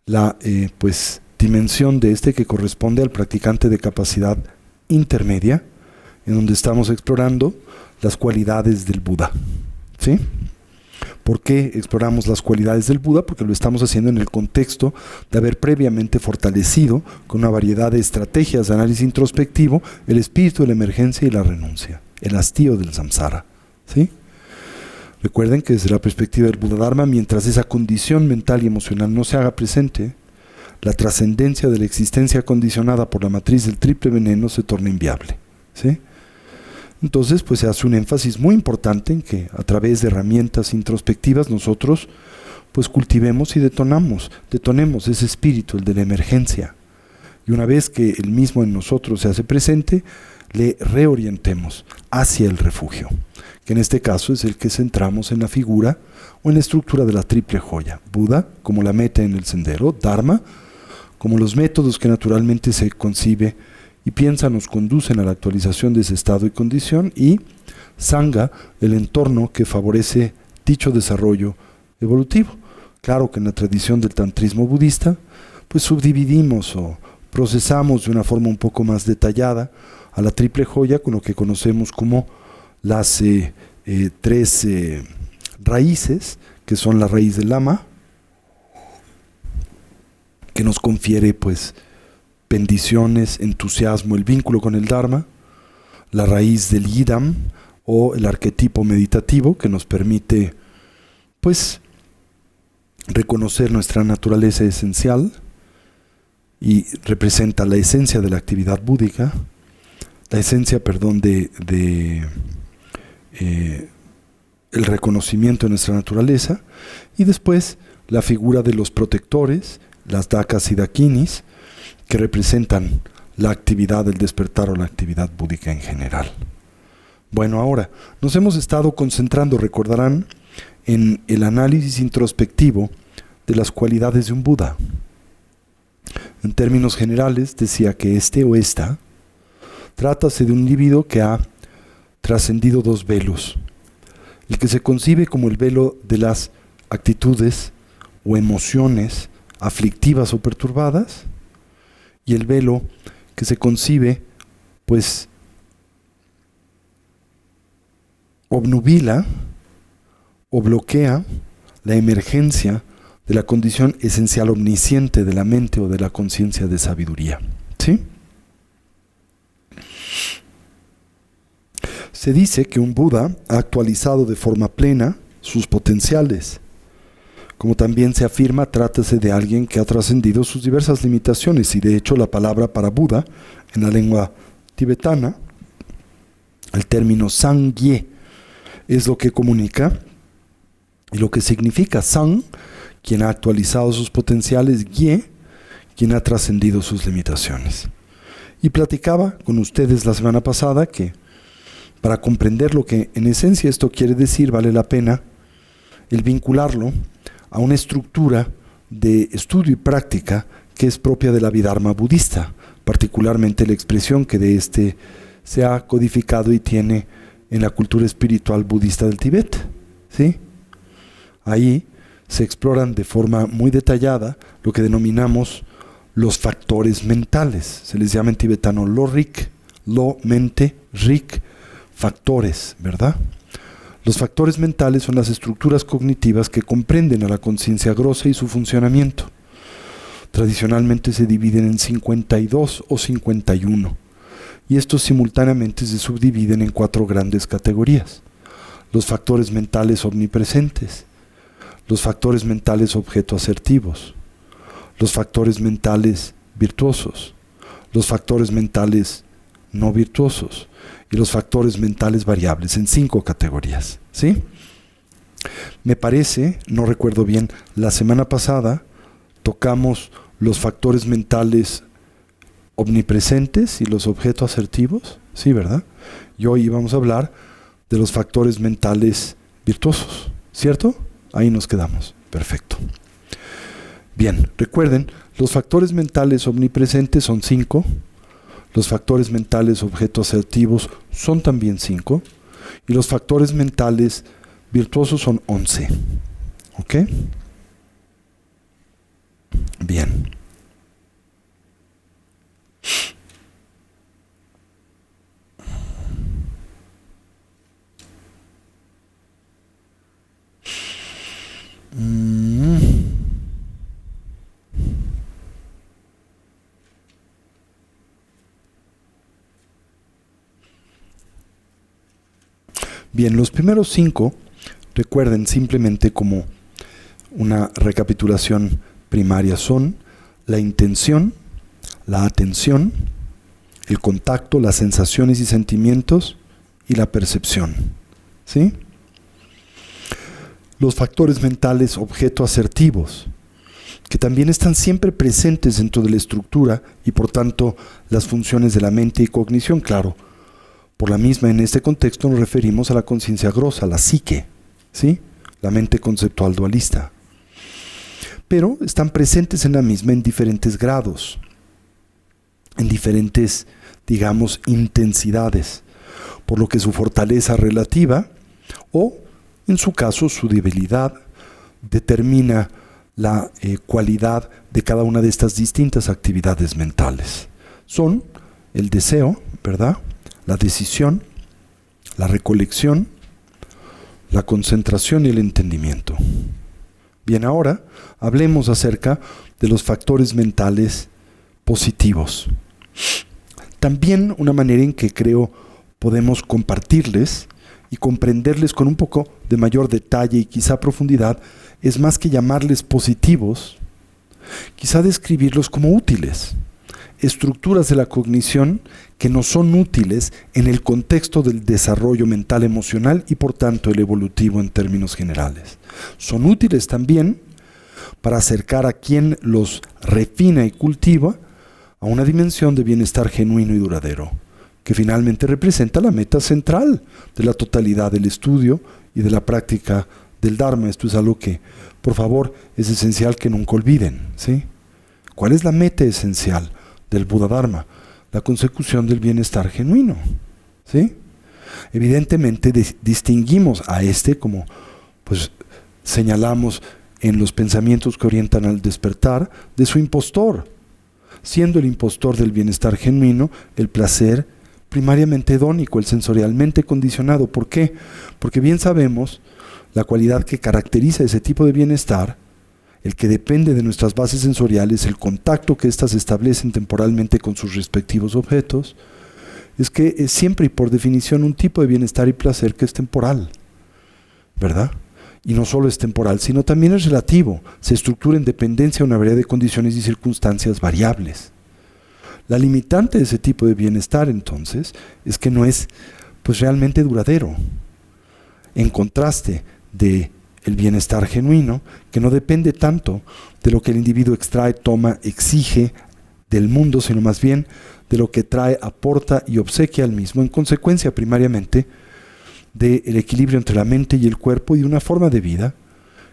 la dimensión de este que corresponde al practicante de capacidad intermedia, en donde estamos explorando las cualidades del Buda. ¿Sí? ¿Por qué exploramos las cualidades del Buda? Porque lo estamos haciendo en el contexto de haber previamente fortalecido con una variedad de estrategias de análisis introspectivo el espíritu de la emergencia y la renuncia, el hastío del samsara. ¿Sí? Recuerden que desde la perspectiva del Buda Dharma, mientras esa condición mental y emocional no se haga presente, la trascendencia de la existencia condicionada por la matriz del triple veneno se torna inviable. ¿Sí? Entonces, pues se hace un énfasis muy importante en que a través de herramientas introspectivas nosotros pues cultivemos y detonemos ese espíritu, el de la emergencia. Y una vez que el mismo en nosotros se hace presente, le reorientemos hacia el refugio, que en este caso es el que centramos en la figura o en la estructura de la triple joya. Buda como la meta en el sendero, Dharma como los métodos que naturalmente se concibe y piensa nos conducen a la actualización de ese estado y condición, y Sangha, el entorno que favorece dicho desarrollo evolutivo. Claro que en la tradición del tantrismo budista, pues subdividimos o procesamos de una forma un poco más detallada a la triple joya con lo que conocemos como las 3 raíces, que son la raíz del Lama, que nos confiere pues bendiciones, entusiasmo, el vínculo con el Dharma, la raíz del Yidam o el arquetipo meditativo que nos permite pues reconocer nuestra naturaleza esencial y representa la esencia de la actividad búdica, la esencia, el reconocimiento de nuestra naturaleza, y después la figura de los protectores, las dakas y dakinis, que representan la actividad del despertar o la actividad búdica en general. Bueno, ahora nos hemos estado concentrando, recordarán, en el análisis introspectivo de las cualidades de un Buda. En términos generales, decía que este o esta trátase de un individuo que ha trascendido 2 velos. El que se concibe como el velo de las actitudes o emociones aflictivas o perturbadas, y el velo que se concibe, pues, obnubila o bloquea la emergencia de la condición esencial omnisciente de la mente o de la conciencia de sabiduría. ¿Sí? Se dice que un Buda ha actualizado de forma plena sus potenciales. Como también se afirma, trátase de alguien que ha trascendido sus diversas limitaciones, y de hecho la palabra para Buda en la lengua tibetana, el término Sangye, es lo que comunica y lo que significa Sang, quien ha actualizado sus potenciales, Gye, quien ha trascendido sus limitaciones. Y platicaba con ustedes la semana pasada que para comprender lo que en esencia esto quiere decir, vale la pena el vincularlo a una estructura de estudio y práctica que es propia de la Abhidharma budista, particularmente la expresión que de este se ha codificado y tiene en la cultura espiritual budista del Tíbet. ¿Sí? Ahí se exploran de forma muy detallada lo que denominamos los factores mentales. Se les llama en tibetano lo-rik, lo, mente, rik, factores, ¿verdad? Los factores mentales son las estructuras cognitivas que comprenden a la conciencia grosa y su funcionamiento. Tradicionalmente se dividen en 52 o 51, y estos simultáneamente se subdividen en 4 grandes categorías: los factores mentales omnipresentes, los factores mentales objeto asertivos, los factores mentales virtuosos, los factores mentales no virtuosos y los factores mentales variables, en 5 categorías. ¿Sí? Me parece, no recuerdo bien, la semana pasada tocamos los factores mentales omnipresentes y los objetos asertivos. Sí, ¿verdad? Y hoy vamos a hablar de los factores mentales virtuosos, ¿cierto? Ahí nos quedamos. Perfecto. Bien, recuerden, los factores mentales omnipresentes son 5, los factores mentales objeto asertivos son también 5, y los factores mentales virtuosos son 11. ¿Ok? Bien. Bien, los primeros 5, recuerden simplemente como una recapitulación primaria, son la intención, la atención, el contacto, las sensaciones y sentimientos y la percepción. ¿Sí? Los factores mentales objeto asertivos, que también están siempre presentes dentro de la estructura y por tanto las funciones de la mente y cognición, claro. Por la misma, en este contexto nos referimos a la conciencia grosa, la psique, ¿sí? La mente conceptual dualista. Pero están presentes en la misma en diferentes grados, en diferentes, digamos, intensidades, por lo que su fortaleza relativa, o en su caso su debilidad, determina la cualidad de cada una de estas distintas actividades mentales. Son el deseo, ¿verdad?, la decisión, la recolección, la concentración y el entendimiento. Bien, ahora hablemos acerca de los factores mentales positivos. También una manera en que creo podemos compartirles y comprenderles con un poco de mayor detalle y quizá profundidad es más que llamarles positivos, quizá describirlos como útiles. Estructuras de la cognición que nos son útiles en el contexto del desarrollo mental emocional y por tanto el evolutivo en términos generales. Son útiles también para acercar a quien los refina y cultiva a una dimensión de bienestar genuino y duradero, que finalmente representa la meta central de la totalidad del estudio y de la práctica del Dharma. Esto es algo que, por favor, es esencial que nunca olviden, ¿sí? ¿Cuál es la meta esencial del Buda Dharma? La consecución del bienestar genuino, ¿sí? Evidentemente distinguimos a este como, pues, señalamos en los pensamientos que orientan al despertar de su impostor, siendo el impostor del bienestar genuino el placer primariamente hedónico, el sensorialmente condicionado. ¿Por qué? Porque bien sabemos la cualidad que caracteriza ese tipo de bienestar, el que depende de nuestras bases sensoriales, el contacto que éstas establecen temporalmente con sus respectivos objetos, es que es siempre y por definición un tipo de bienestar y placer que es temporal, ¿verdad? Y no solo es temporal, sino también es relativo, se estructura en dependencia a una variedad de condiciones y circunstancias variables. La limitante de ese tipo de bienestar, entonces, es que no es pues realmente duradero, en contraste de el bienestar genuino, que no depende tanto de lo que el individuo extrae, toma, exige del mundo, sino más bien de lo que trae, aporta y obsequia al mismo, en consecuencia primariamente del equilibrio entre la mente y el cuerpo y de una forma de vida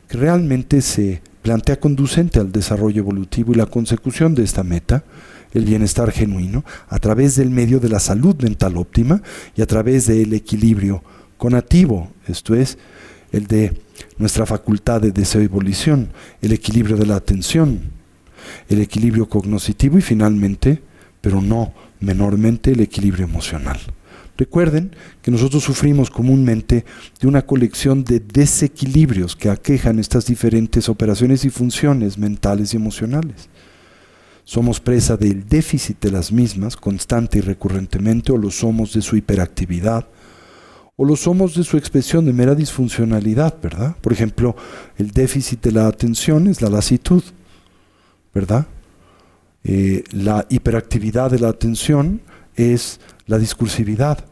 que realmente se plantea conducente al desarrollo evolutivo y la consecución de esta meta, el bienestar genuino, a través del medio de la salud mental óptima y a través del equilibrio conativo, esto es, el de nuestra facultad de deseo y volición, el equilibrio de la atención, el equilibrio cognoscitivo y finalmente, pero no menormente, el equilibrio emocional. Recuerden que nosotros sufrimos comúnmente de una colección de desequilibrios que aquejan estas diferentes operaciones y funciones mentales y emocionales. Somos presa del déficit de las mismas, constante y recurrentemente, o lo somos de su hiperactividad, o lo somos de su expresión de mera disfuncionalidad, ¿verdad? Por ejemplo, el déficit de la atención es la lasitud, ¿verdad? La hiperactividad de la atención es la discursividad.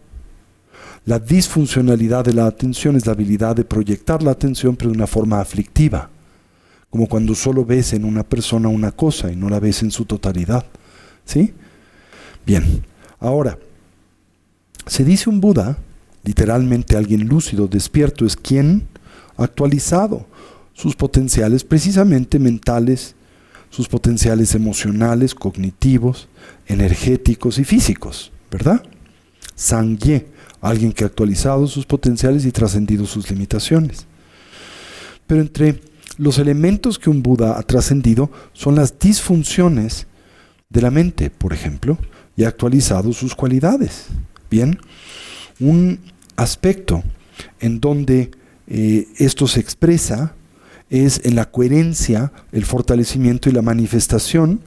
La disfuncionalidad de la atención es la habilidad de proyectar la atención pero de una forma aflictiva, como cuando solo ves en una persona una cosa y no la ves en su totalidad, ¿sí? Bien, ahora, se dice un Buda, literalmente alguien lúcido, despierto, es quien ha actualizado sus potenciales precisamente mentales, sus potenciales emocionales, cognitivos, energéticos y físicos, ¿verdad? Sangye, alguien que ha actualizado sus potenciales y trascendido sus limitaciones. Pero entre los elementos que un Buda ha trascendido son las disfunciones de la mente, por ejemplo, y ha actualizado sus cualidades. Bien, un aspecto en donde esto se expresa es en la coherencia, el fortalecimiento y la manifestación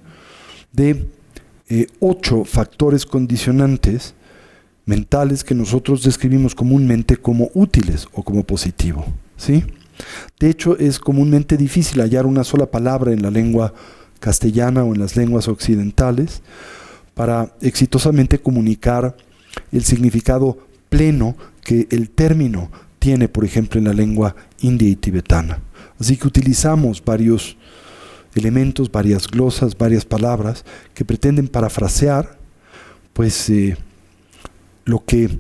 de 8 factores condicionantes mentales que nosotros describimos comúnmente como útiles o como positivo, ¿sí? De hecho, es comúnmente difícil hallar una sola palabra en la lengua castellana o en las lenguas occidentales para exitosamente comunicar el significado pleno que el término tiene, por ejemplo, en la lengua india y tibetana. Así que utilizamos varios elementos, varias glosas, varias palabras que pretenden parafrasear pues lo que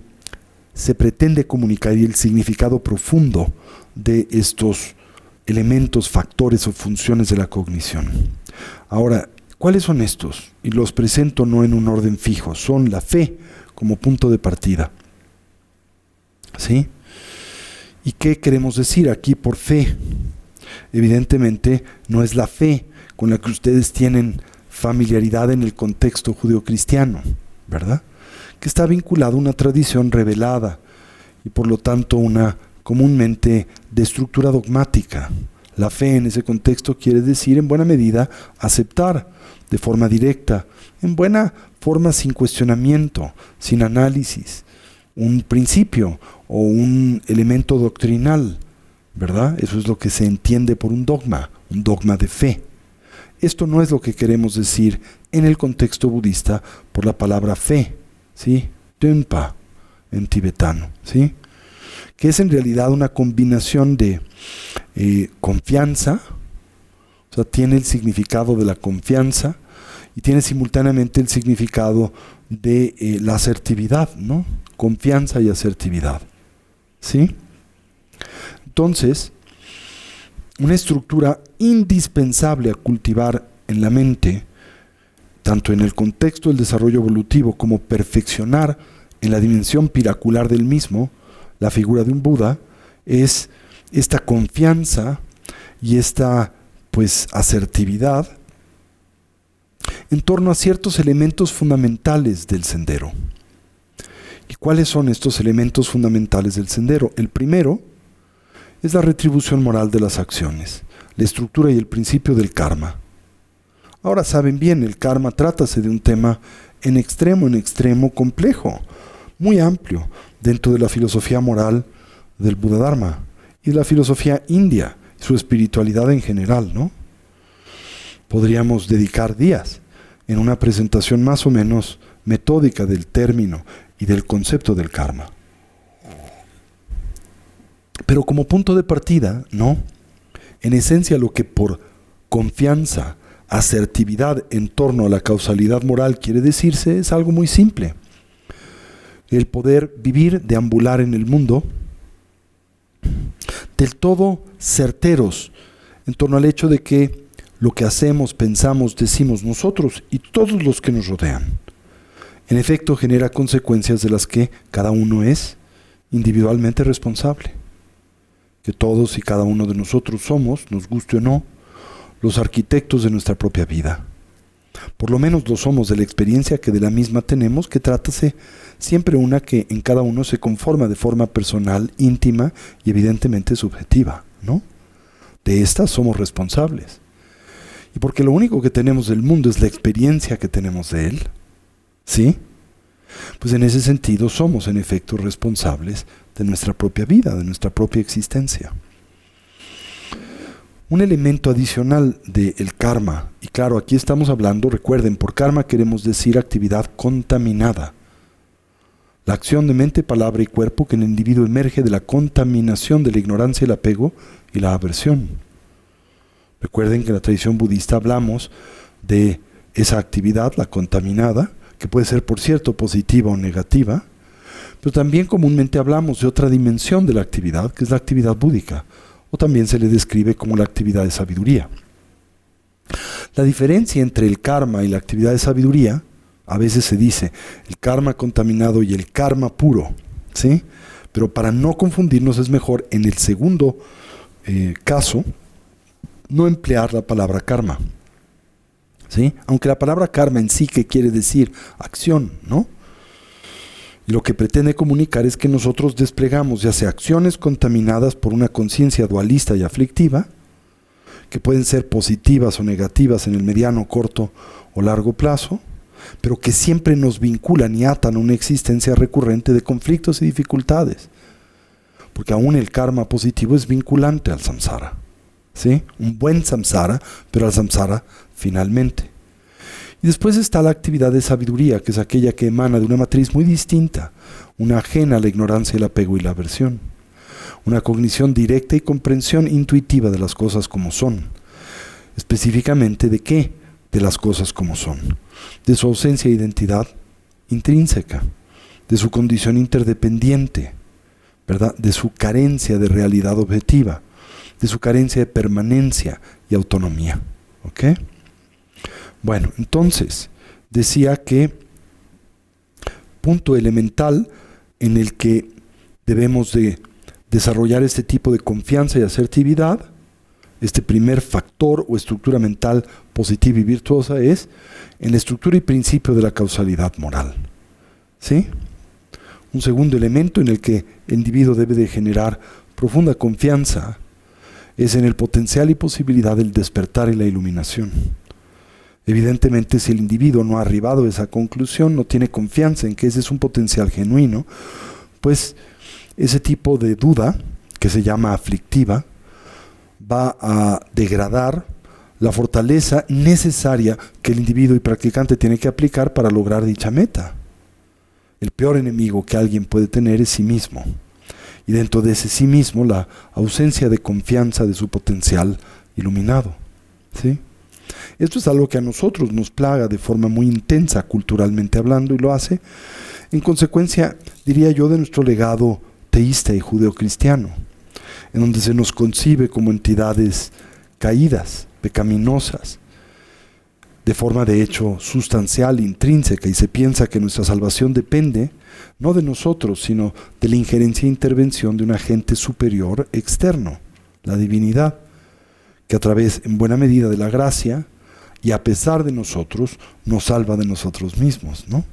se pretende comunicar y el significado profundo de estos elementos, factores o funciones de la cognición. Ahora, ¿cuáles son estos? Y los presento no en un orden fijo, son la fe como punto de partida, ¿sí? ¿Y qué queremos decir aquí por fe? Evidentemente no es la fe con la que ustedes tienen familiaridad en el contexto judeocristiano, ¿verdad? Que está vinculado a una tradición revelada y por lo tanto una comúnmente de estructura dogmática. La fe en ese contexto quiere decir en buena medida aceptar de forma directa, en buena forma sin cuestionamiento, sin análisis, un principio o un elemento doctrinal, ¿verdad? Eso es lo que se entiende por un dogma de fe. Esto no es lo que queremos decir en el contexto budista por la palabra fe, ¿sí? Dönpa en tibetano, ¿sí? Que es en realidad una combinación de confianza, o sea, tiene el significado de la confianza y tiene simultáneamente el significado de la asertividad, ¿no? Confianza y asertividad, ¿sí? Entonces, una estructura indispensable a cultivar en la mente, tanto en el contexto del desarrollo evolutivo como perfeccionar en la dimensión piracular del mismo, la figura de un Buda, es esta confianza y esta pues asertividad en torno a ciertos elementos fundamentales del sendero. ¿Y cuáles son estos elementos fundamentales del sendero? El primero es la retribución moral de las acciones, la estructura y el principio del karma. Ahora saben bien, el karma trátase de un tema en extremo complejo, muy amplio, dentro de la filosofía moral del Buddha-dharma y de la filosofía india, su espiritualidad en general, ¿no? Podríamos dedicar días en una presentación más o menos metódica del término y del concepto del karma. Pero como punto de partida, ¿no? En esencia lo que por confianza, asertividad en torno a la causalidad moral quiere decirse es algo muy simple. El poder vivir, deambular en el mundo, del todo certeros en torno al hecho de que lo que hacemos, pensamos, decimos nosotros y todos los que nos rodean, en efecto genera consecuencias de las que cada uno es individualmente responsable. Que todos y cada uno de nosotros somos, nos guste o no, los arquitectos de nuestra propia vida. Por lo menos lo somos de la experiencia que de la misma tenemos, que trátase siempre una que en cada uno se conforma de forma personal, íntima y evidentemente subjetiva, ¿no? De estas somos responsables. Y porque lo único que tenemos del mundo es la experiencia que tenemos de él, ¿sí? Pues en ese sentido somos en efecto responsables de nuestra propia vida, de nuestra propia existencia. Un elemento adicional del karma, y claro, aquí estamos hablando, recuerden, por karma queremos decir actividad contaminada. La acción de mente, palabra y cuerpo que en el individuo emerge de la contaminación de la ignorancia, el apego y la aversión. Recuerden que en la tradición budista hablamos de esa actividad, la contaminada, que puede ser, por cierto, positiva o negativa, pero también comúnmente hablamos de otra dimensión de la actividad, que es la actividad búdica, o también se le describe como la actividad de sabiduría. La diferencia entre el karma y la actividad de sabiduría, a veces se dice el karma contaminado y el karma puro, ¿sí? Pero para no confundirnos es mejor en el segundo caso no emplear la palabra karma, ¿sí? Aunque la palabra karma en sí, que quiere decir acción, ¿no? Y lo que pretende comunicar es que nosotros desplegamos ya sea acciones contaminadas por una conciencia dualista y aflictiva, que pueden ser positivas o negativas en el mediano, corto o largo plazo, pero que siempre nos vinculan y atan a una existencia recurrente de conflictos y dificultades. Porque aún el karma positivo es vinculante al samsara, ¿sí? Un buen samsara, pero al samsara finalmente. Y después está la actividad de sabiduría, que es aquella que emana de una matriz muy distinta, una ajena a la ignorancia, el apego y la aversión. Una cognición directa y comprensión intuitiva de las cosas como son. Específicamente, ¿de qué? De las cosas como son. De su ausencia de identidad intrínseca, de su condición interdependiente, ¿verdad? De su carencia de realidad objetiva, de su carencia de permanencia y autonomía. ¿Ok? Bueno, entonces, decía que punto elemental en el que debemos de desarrollar este tipo de confianza y asertividad, este primer factor o estructura mental positiva y virtuosa es en la estructura y principio de la causalidad moral. ¿Sí? Un segundo elemento en el que el individuo debe de generar profunda confianza es en el potencial y posibilidad del despertar y la iluminación. Evidentemente, si el individuo no ha arribado a esa conclusión, no tiene confianza en que ese es un potencial genuino, pues ese tipo de duda, que se llama aflictiva, va a degradar la fortaleza necesaria que el individuo y practicante tiene que aplicar para lograr dicha meta. El peor enemigo que alguien puede tener es sí mismo. Y dentro de ese sí mismo, la ausencia de confianza de su potencial iluminado. ¿Sí? Esto es algo que a nosotros nos plaga de forma muy intensa culturalmente hablando y lo hace en consecuencia, diría yo, de nuestro legado teísta y judeocristiano, en donde se nos concibe como entidades caídas, pecaminosas, de forma de hecho sustancial, intrínseca, y se piensa que nuestra salvación depende no de nosotros, sino de la injerencia e intervención de un agente superior externo, la divinidad, que a través, en buena medida, de la gracia y a pesar de nosotros, nos salva de nosotros mismos, ¿no?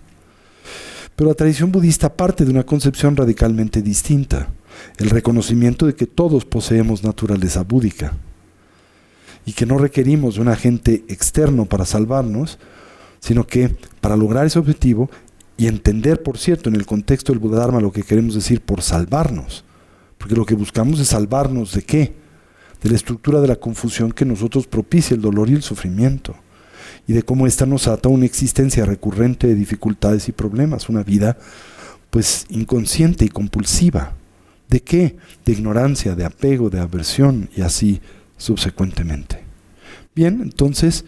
Pero la tradición budista parte de una concepción radicalmente distinta, el reconocimiento de que todos poseemos naturaleza búdica y que no requerimos de un agente externo para salvarnos, sino que para lograr ese objetivo y entender, por cierto, en el contexto del Buddha-dharma lo que queremos decir por salvarnos, porque lo que buscamos es salvarnos ¿de qué? De la estructura de la confusión que nosotros propicia el dolor y el sufrimiento, y de cómo ésta nos ata a una existencia recurrente de dificultades y problemas, una vida pues inconsciente y compulsiva. ¿De qué? De ignorancia, de apego, de aversión y así subsecuentemente. Bien, entonces,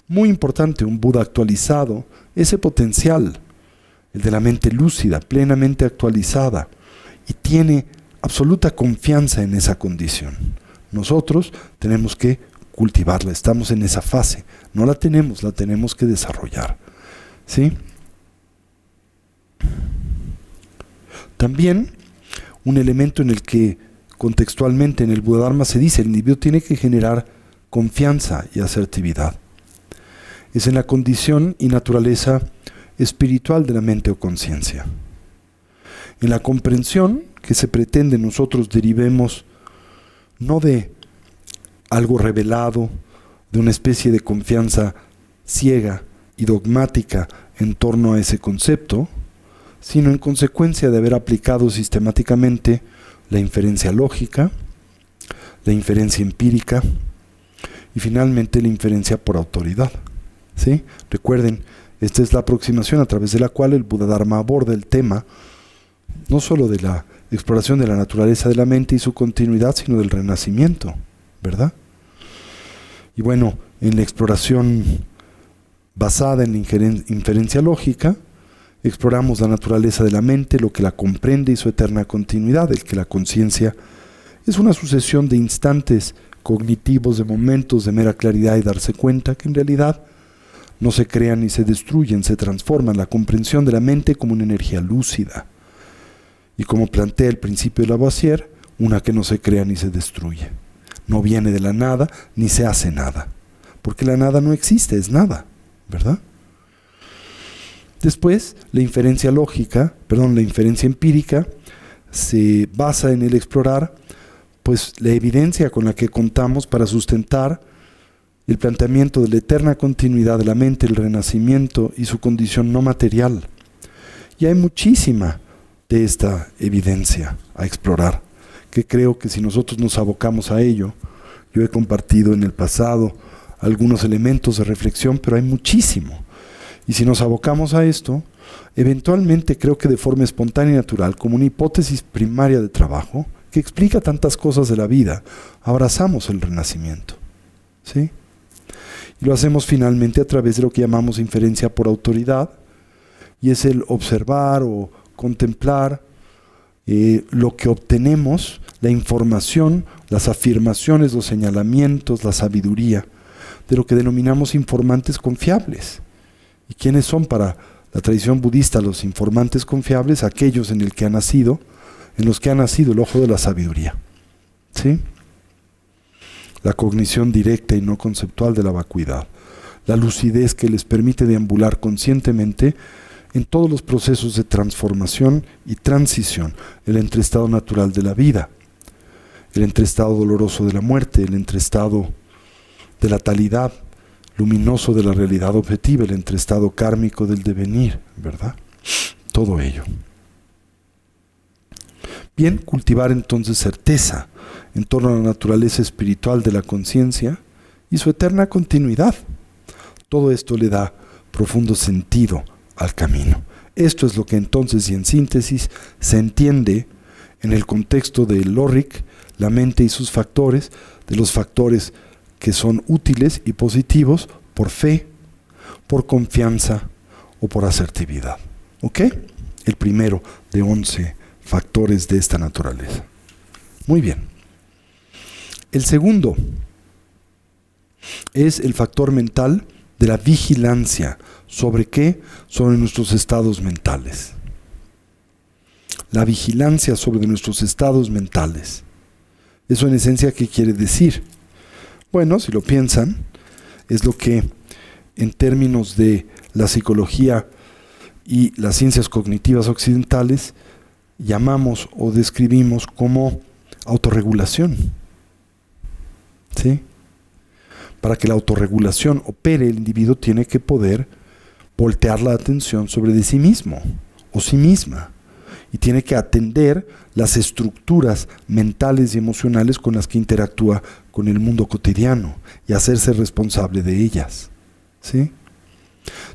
muy importante, un Buda actualizado, ese potencial, el de la mente lúcida, plenamente actualizada, y tiene absoluta confianza en esa condición. Nosotros tenemos que cultivarla, estamos en esa fase, no la tenemos que desarrollar, ¿sí? También un elemento en el que contextualmente en el Buddha-dharma se dice, el individuo tiene que generar confianza y asertividad. Es en la condición y naturaleza espiritual de la mente o conciencia. En la comprensión que se pretende nosotros derivemos no de algo revelado, de una especie de confianza ciega y dogmática en torno a ese concepto, sino en consecuencia de haber aplicado sistemáticamente la inferencia lógica, la inferencia empírica y finalmente la inferencia por autoridad. ¿Sí? Recuerden, esta es la aproximación a través de la cual el Buddha-dharma aborda el tema no solo de la exploración de la naturaleza de la mente y su continuidad, sino del renacimiento, ¿verdad? Y bueno, en la exploración basada en la inferencia lógica, exploramos la naturaleza de la mente, lo que la comprende y su eterna continuidad, el que la conciencia es una sucesión de instantes cognitivos, de momentos de mera claridad y darse cuenta que en realidad no se crean ni se destruyen, se transforman, la comprensión de la mente como una energía lúcida. Y como plantea el principio de Lavoisier, una que no se crea ni se destruye. No viene de la nada, ni se hace nada. Porque la nada no existe, es nada, ¿verdad? Después, la inferencia empírica se basa en el explorar pues, la evidencia con la que contamos para sustentar el planteamiento de la eterna continuidad de la mente, el renacimiento y su condición no material. Y hay muchísima de esta evidencia a explorar, que creo que si nosotros nos abocamos a ello, yo he compartido en el pasado algunos elementos de reflexión, pero hay muchísimo. Y si nos abocamos a esto, eventualmente creo que de forma espontánea y natural, como una hipótesis primaria de trabajo, que explica tantas cosas de la vida, abrazamos el renacimiento. ¿Sí? Y lo hacemos finalmente a través de lo que llamamos inferencia por autoridad, y es el observar o contemplar lo que obtenemos, la información, las afirmaciones, los señalamientos, la sabiduría, de lo que denominamos informantes confiables. ¿Y quiénes son para la tradición budista los informantes confiables? Aquellos en los que ha nacido el ojo de la sabiduría. ¿Sí? La cognición directa y no conceptual de la vacuidad, la lucidez que les permite deambular conscientemente en todos los procesos de transformación y transición, el entreestado natural de la vida, el entreestado doloroso de la muerte, el entreestado de la talidad, luminoso de la realidad objetiva, el entreestado kármico del devenir, ¿verdad? Todo ello. Bien, cultivar entonces certeza en torno a la naturaleza espiritual de la conciencia y su eterna continuidad. Todo esto le da profundo sentido al camino. Esto es lo que entonces y en síntesis se entiende en el contexto de Lorrick, la mente y sus factores, de los factores que son útiles y positivos por fe, por confianza o por asertividad. ¿Ok? El primero de 11 factores de esta naturaleza. Muy bien. El segundo es el factor mental de la vigilancia. ¿Sobre qué? Sobre nuestros estados mentales. La vigilancia sobre nuestros estados mentales. ¿Eso en esencia qué quiere decir? Bueno, si lo piensan, es lo que en términos de la psicología y las ciencias cognitivas occidentales llamamos o describimos como autorregulación. ¿Sí? Para que la autorregulación opere, el individuo tiene que poder voltear la atención sobre de sí mismo o sí misma y tiene que atender las estructuras mentales y emocionales con las que interactúa con el mundo cotidiano y hacerse responsable de ellas. ¿Sí?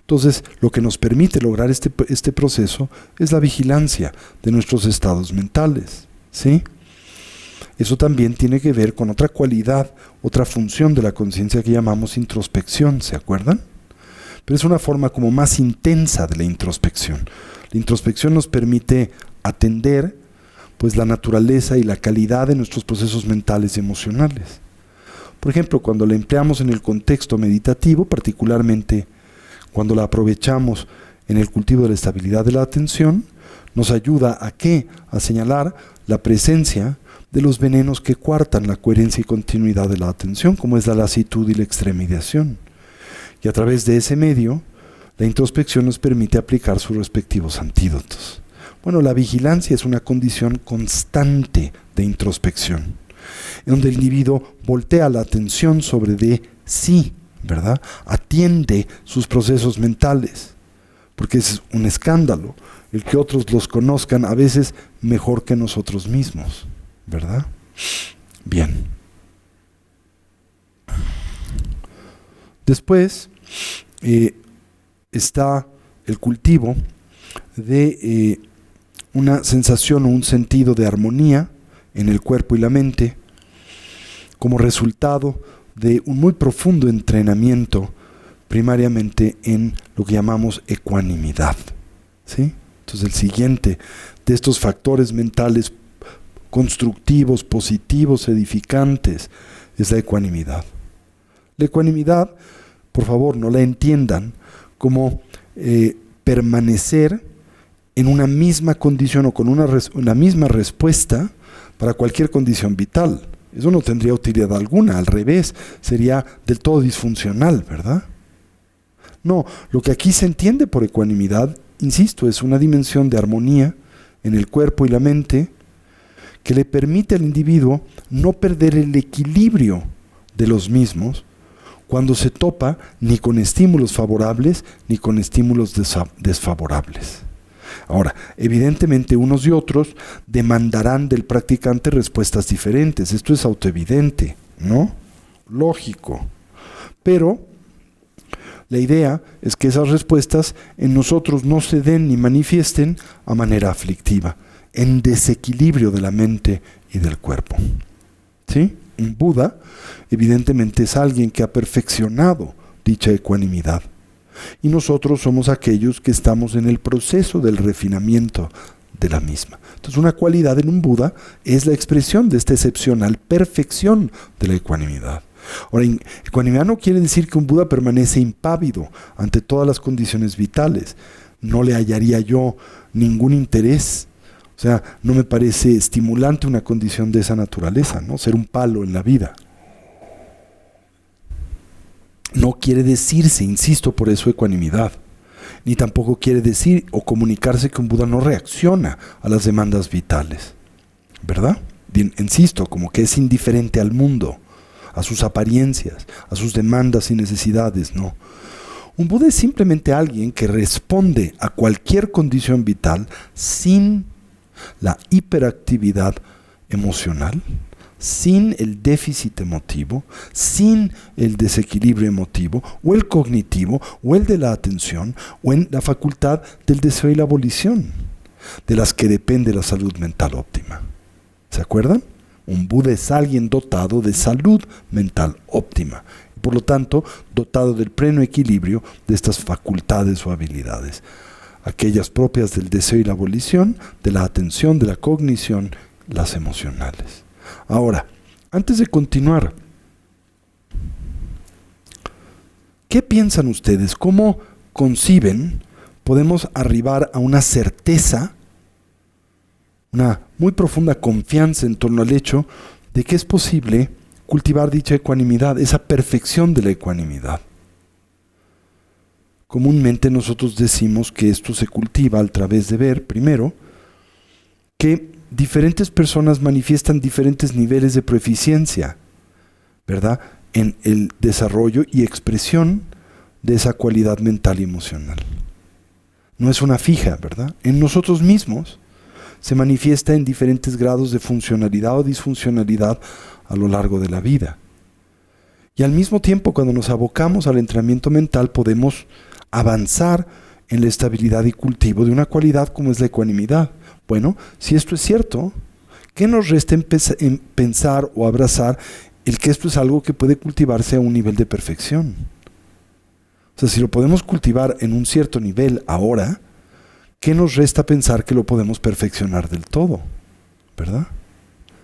Entonces, lo que nos permite lograr este proceso es la vigilancia de nuestros estados mentales. ¿Sí? Eso también tiene que ver con otra cualidad, otra función de la conciencia que llamamos introspección, ¿se acuerdan? Pero es una forma como más intensa de la introspección. La introspección nos permite atender pues la naturaleza y la calidad de nuestros procesos mentales y emocionales. Por ejemplo, cuando la empleamos en el contexto meditativo, particularmente cuando la aprovechamos en el cultivo de la estabilidad de la atención, nos ayuda ¿a qué? A señalar la presencia de los venenos que coartan la coherencia y continuidad de la atención, como es la lasitud y la extremidación. Y a través de ese medio, la introspección nos permite aplicar sus respectivos antídotos. Bueno, la vigilancia es una condición constante de introspección, en donde el individuo voltea la atención sobre de sí, ¿verdad? Atiende sus procesos mentales, porque es un escándalo el que otros los conozcan a veces mejor que nosotros mismos, ¿verdad? Bien. Después está el cultivo de una sensación o un sentido de armonía en el cuerpo y la mente como resultado de un muy profundo entrenamiento primariamente en lo que llamamos ecuanimidad. ¿Sí? Entonces el siguiente de estos factores mentales constructivos, positivos, edificantes, es la ecuanimidad. La ecuanimidad, por favor, no la entiendan como permanecer en una misma condición o con una misma respuesta para cualquier condición vital. Eso no tendría utilidad alguna, al revés, sería del todo disfuncional, ¿verdad? No, lo que aquí se entiende por ecuanimidad, insisto, es una dimensión de armonía en el cuerpo y la mente que le permite al individuo no perder el equilibrio de los mismos cuando se topa ni con estímulos favorables ni con estímulos desfavorables. Ahora, evidentemente unos y otros demandarán del practicante respuestas diferentes. Esto es autoevidente, ¿no? Lógico. Pero la idea es que esas respuestas en nosotros no se den ni manifiesten a manera aflictiva, en desequilibrio de la mente y del cuerpo. ¿Sí? Un Buda, evidentemente, es alguien que ha perfeccionado dicha ecuanimidad. Y nosotros somos aquellos que estamos en el proceso del refinamiento de la misma. Entonces, una cualidad en un Buda es la expresión de esta excepcional perfección de la ecuanimidad. Ahora, ecuanimidad no quiere decir que un Buda permanece impávido ante todas las condiciones vitales. No le hallaría yo ningún interés. O sea, no me parece estimulante una condición de esa naturaleza, ¿no? Ser un palo en la vida. No quiere decirse, insisto, por eso ecuanimidad. Ni tampoco quiere decir o comunicarse que un Buda no reacciona a las demandas vitales. ¿Verdad? Bien, insisto, como que es indiferente al mundo, a sus apariencias, a sus demandas y necesidades, no. Un Buda es simplemente alguien que responde a cualquier condición vital sin la hiperactividad emocional, sin el déficit emotivo, sin el desequilibrio emotivo, o el cognitivo, o el de la atención, o en la facultad del deseo y la volición, de las que depende la salud mental óptima. ¿Se acuerdan? Un Buda es alguien dotado de salud mental óptima, y por lo tanto, dotado del pleno equilibrio de estas facultades o habilidades, aquellas propias del deseo y la volición, de la atención, de la cognición, las emocionales. Ahora, antes de continuar, ¿Qué piensan ustedes? ¿Cómo conciben? Podemos arribar a una certeza, una muy profunda confianza en torno al hecho de que es posible cultivar dicha ecuanimidad, esa perfección de la ecuanimidad. Comúnmente nosotros decimos que esto se cultiva a través de ver, primero, que diferentes personas manifiestan diferentes niveles de proeficiencia, ¿verdad?, en el desarrollo y expresión de esa cualidad mental y emocional. No es una fija, ¿verdad? En nosotros mismos se manifiesta en diferentes grados de funcionalidad o disfuncionalidad a lo largo de la vida. Y al mismo tiempo, cuando nos abocamos al entrenamiento mental, podemos avanzar en la estabilidad y cultivo de una cualidad como es la ecuanimidad. Bueno, si esto es cierto, ¿qué nos resta en pensar o abrazar el que esto es algo que puede cultivarse a un nivel de perfección? O sea, si lo podemos cultivar en un cierto nivel ahora, ¿qué nos resta pensar que lo podemos perfeccionar del todo? ¿Verdad?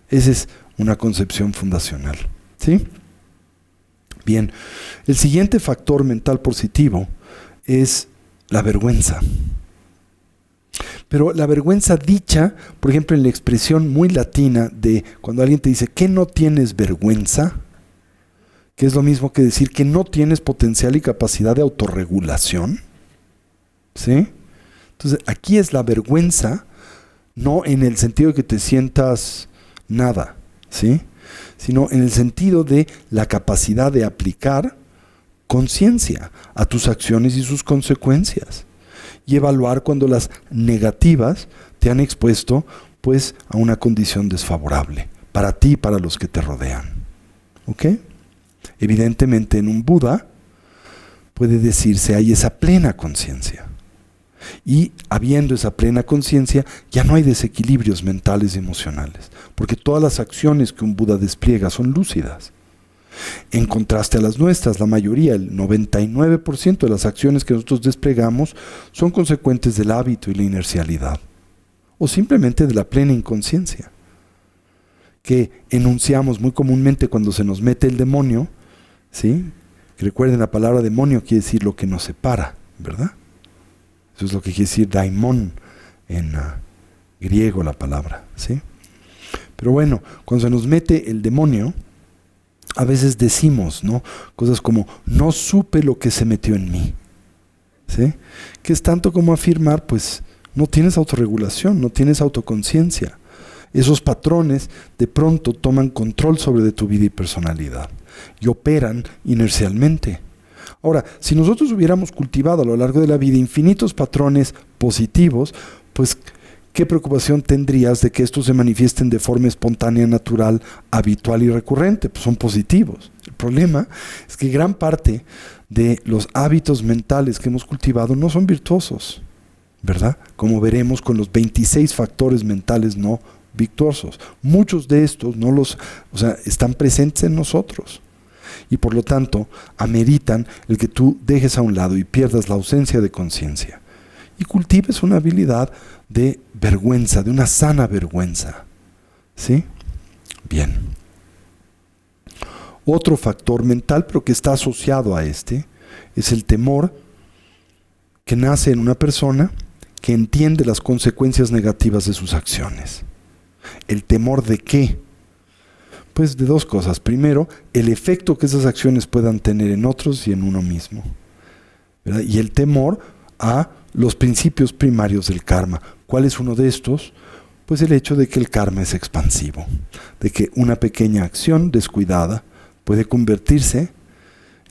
Esa es una concepción fundacional. ¿Sí? Bien, el siguiente factor mental positivo es la vergüenza. Pero la vergüenza dicha, por ejemplo, en la expresión muy latina de cuando alguien te dice que no tienes vergüenza, que es lo mismo que decir que no tienes potencial y capacidad de autorregulación. ¿Sí? Entonces, aquí es la vergüenza, no en el sentido de que te sientas nada, ¿sí?, sino en el sentido de la capacidad de aplicar conciencia a tus acciones y sus consecuencias, y evaluar cuando las negativas te han expuesto, pues, a una condición desfavorable, para ti y para los que te rodean. ¿Ok? Evidentemente, en un Buda puede decirse hay esa plena conciencia. Y habiendo esa plena conciencia, ya no hay desequilibrios mentales y emocionales, porque todas las acciones que un Buda despliega son lúcidas. En contraste a las nuestras, la mayoría, el 99% de las acciones que nosotros desplegamos son consecuentes del hábito y la inercialidad, o simplemente de la plena inconsciencia, que enunciamos muy comúnmente cuando se nos mete el demonio, ¿sí? Recuerden, la palabra demonio quiere decir lo que nos separa, ¿verdad? Eso es lo que quiere decir daimon en griego la palabra, ¿sí? Pero bueno, cuando se nos mete el demonio, a veces decimos, ¿no?, cosas como, no supe lo que se metió en mí, ¿sí? Que es tanto como afirmar, pues, no tienes autorregulación, no tienes autoconciencia. Esos patrones de pronto toman control sobre de tu vida y personalidad y operan inercialmente. Ahora, si nosotros hubiéramos cultivado a lo largo de la vida infinitos patrones positivos, pues, ¿qué preocupación tendrías de que estos se manifiesten de forma espontánea, natural, habitual y recurrente? Pues son positivos. El problema es que gran parte de los hábitos mentales que hemos cultivado no son virtuosos, ¿verdad? Como veremos con los 26 factores mentales no virtuosos. Muchos de estos están presentes en nosotros. Y por lo tanto, ameritan el que tú dejes a un lado y pierdas la ausencia de conciencia. Y cultives una habilidad de vergüenza, de una sana vergüenza. ¿Sí? Bien. Otro factor mental, pero que está asociado a este, es el temor que nace en una persona que entiende las consecuencias negativas de sus acciones. ¿El temor de qué? Pues de dos cosas. Primero, el efecto que esas acciones puedan tener en otros y en uno mismo, ¿verdad? Y el temor a los principios primarios del karma. ¿Cuál es uno de estos? Pues el hecho de que el karma es expansivo, de que una pequeña acción descuidada puede convertirse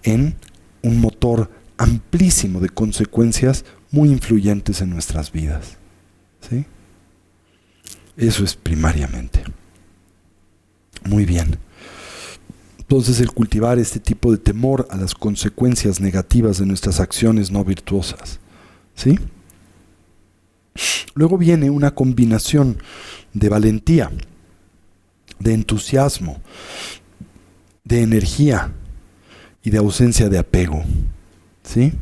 en un motor amplísimo de consecuencias muy influyentes en nuestras vidas. ¿Sí? Eso es primariamente. Muy bien. Entonces, el cultivar este tipo de temor a las consecuencias negativas de nuestras acciones no virtuosas. ¿Sí? Luego viene una combinación de valentía, de entusiasmo, de energía y de ausencia de apego. ¿Sí?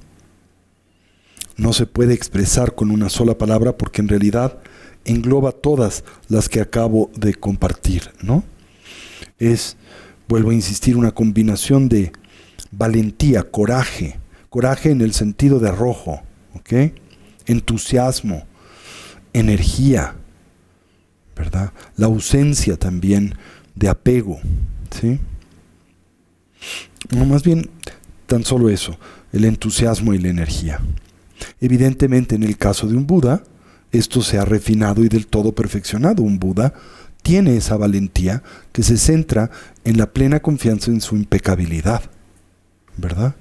No se puede expresar con una sola palabra porque en realidad engloba todas las que acabo de compartir, ¿no? Es, vuelvo a insistir, una combinación de valentía, coraje, Coraje en el sentido de arrojo, ¿ok? Entusiasmo, energía, ¿verdad? La ausencia también de apego, ¿sí? No, más bien, tan solo eso, el entusiasmo y la energía. Evidentemente, en el caso de un Buda, esto se ha refinado y del todo perfeccionado. Un Buda tiene esa valentía que se centra en la plena confianza en su impecabilidad, ¿verdad?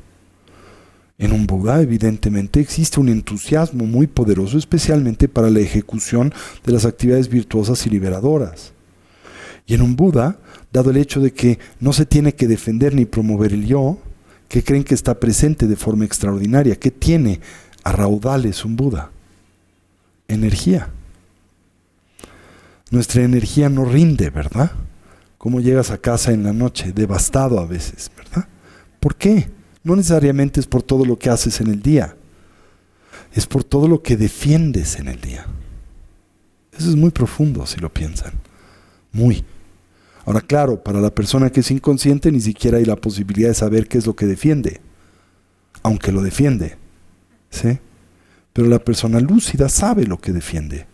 En un Buda, evidentemente, existe un entusiasmo muy poderoso, especialmente para la ejecución de las actividades virtuosas y liberadoras. Y en un Buda, dado el hecho de que no se tiene que defender ni promover el yo, que creen que está presente de forma extraordinaria, que tiene a raudales un Buda, energía. Nuestra energía no rinde, ¿verdad? ¿Cómo llegas a casa en la noche? Devastado a veces, ¿verdad? ¿Por qué? No necesariamente es por todo lo que haces en el día, es por todo lo que defiendes en el día. Eso es muy profundo si lo piensan, muy. Ahora, claro, para la persona que es inconsciente ni siquiera hay la posibilidad de saber qué es lo que defiende, aunque lo defiende, ¿sí? Pero la persona lúcida sabe lo que defiende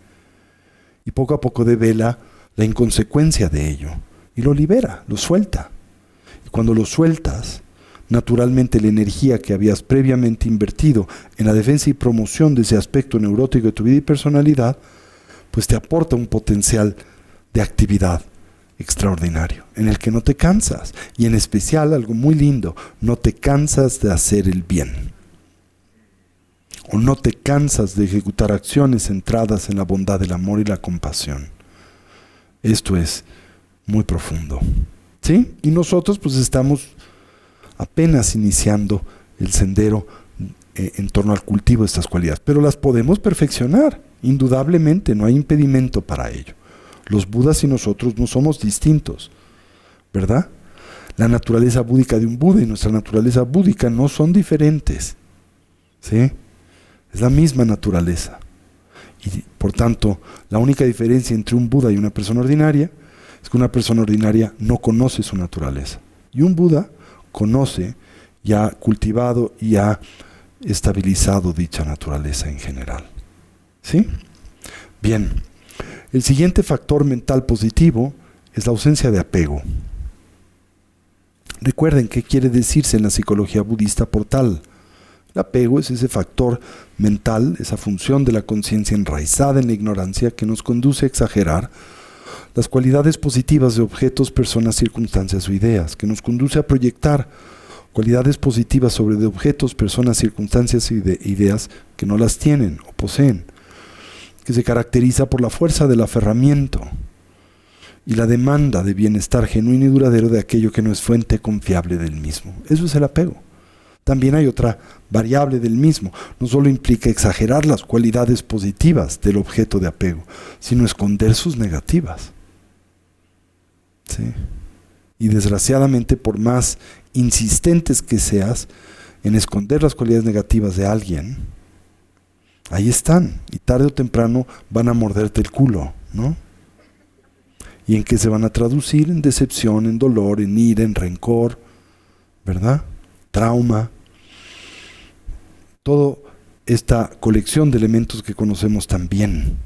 y poco a poco devela la inconsecuencia de ello y lo libera, lo suelta. Y cuando lo sueltas, naturalmente la energía que habías previamente invertido en la defensa y promoción de ese aspecto neurótico de tu vida y personalidad, pues te aporta un potencial de actividad extraordinario, en el que no te cansas, y en especial algo muy lindo, no te cansas de hacer el bien, o no te cansas de ejecutar acciones centradas en la bondad, el amor y la compasión. Esto es muy profundo, ¿sí? Y nosotros pues estamos apenas iniciando el sendero en torno al cultivo de estas cualidades, pero las podemos perfeccionar, indudablemente, no hay impedimento para ello. Los Budas y nosotros no somos distintos, ¿verdad? La naturaleza búdica de un Buda y nuestra naturaleza búdica no son diferentes, ¿sí? Es la misma naturaleza. Y por tanto, la única diferencia entre un Buda y una persona ordinaria es que una persona ordinaria no conoce su naturaleza. Y un Buda conoce y ha cultivado y ha estabilizado dicha naturaleza en general. ¿Sí? Bien. El siguiente factor mental positivo es la ausencia de apego. Recuerden qué quiere decirse en la psicología budista por tal. El apego es ese factor mental, esa función de la conciencia enraizada en la ignorancia que nos conduce a exagerar las cualidades positivas de objetos, personas, circunstancias o ideas, que nos conduce a proyectar cualidades positivas sobre de objetos, personas, circunstancias y de ideas que no las tienen o poseen, que se caracteriza por la fuerza del aferramiento y la demanda de bienestar genuino y duradero de aquello que no es fuente confiable del mismo. Eso es el apego. También hay otra variable del mismo. No solo implica exagerar las cualidades positivas del objeto de apego, sino esconder sus negativas. ¿Sí? Y desgraciadamente, por más insistentes que seas en esconder las cualidades negativas de alguien, ahí están, y tarde o temprano van a morderte el culo, ¿no? ¿Y en qué se van a traducir? En decepción, en dolor, en ira, en rencor, ¿verdad? Trauma. Toda esta colección de elementos que conocemos tan bien,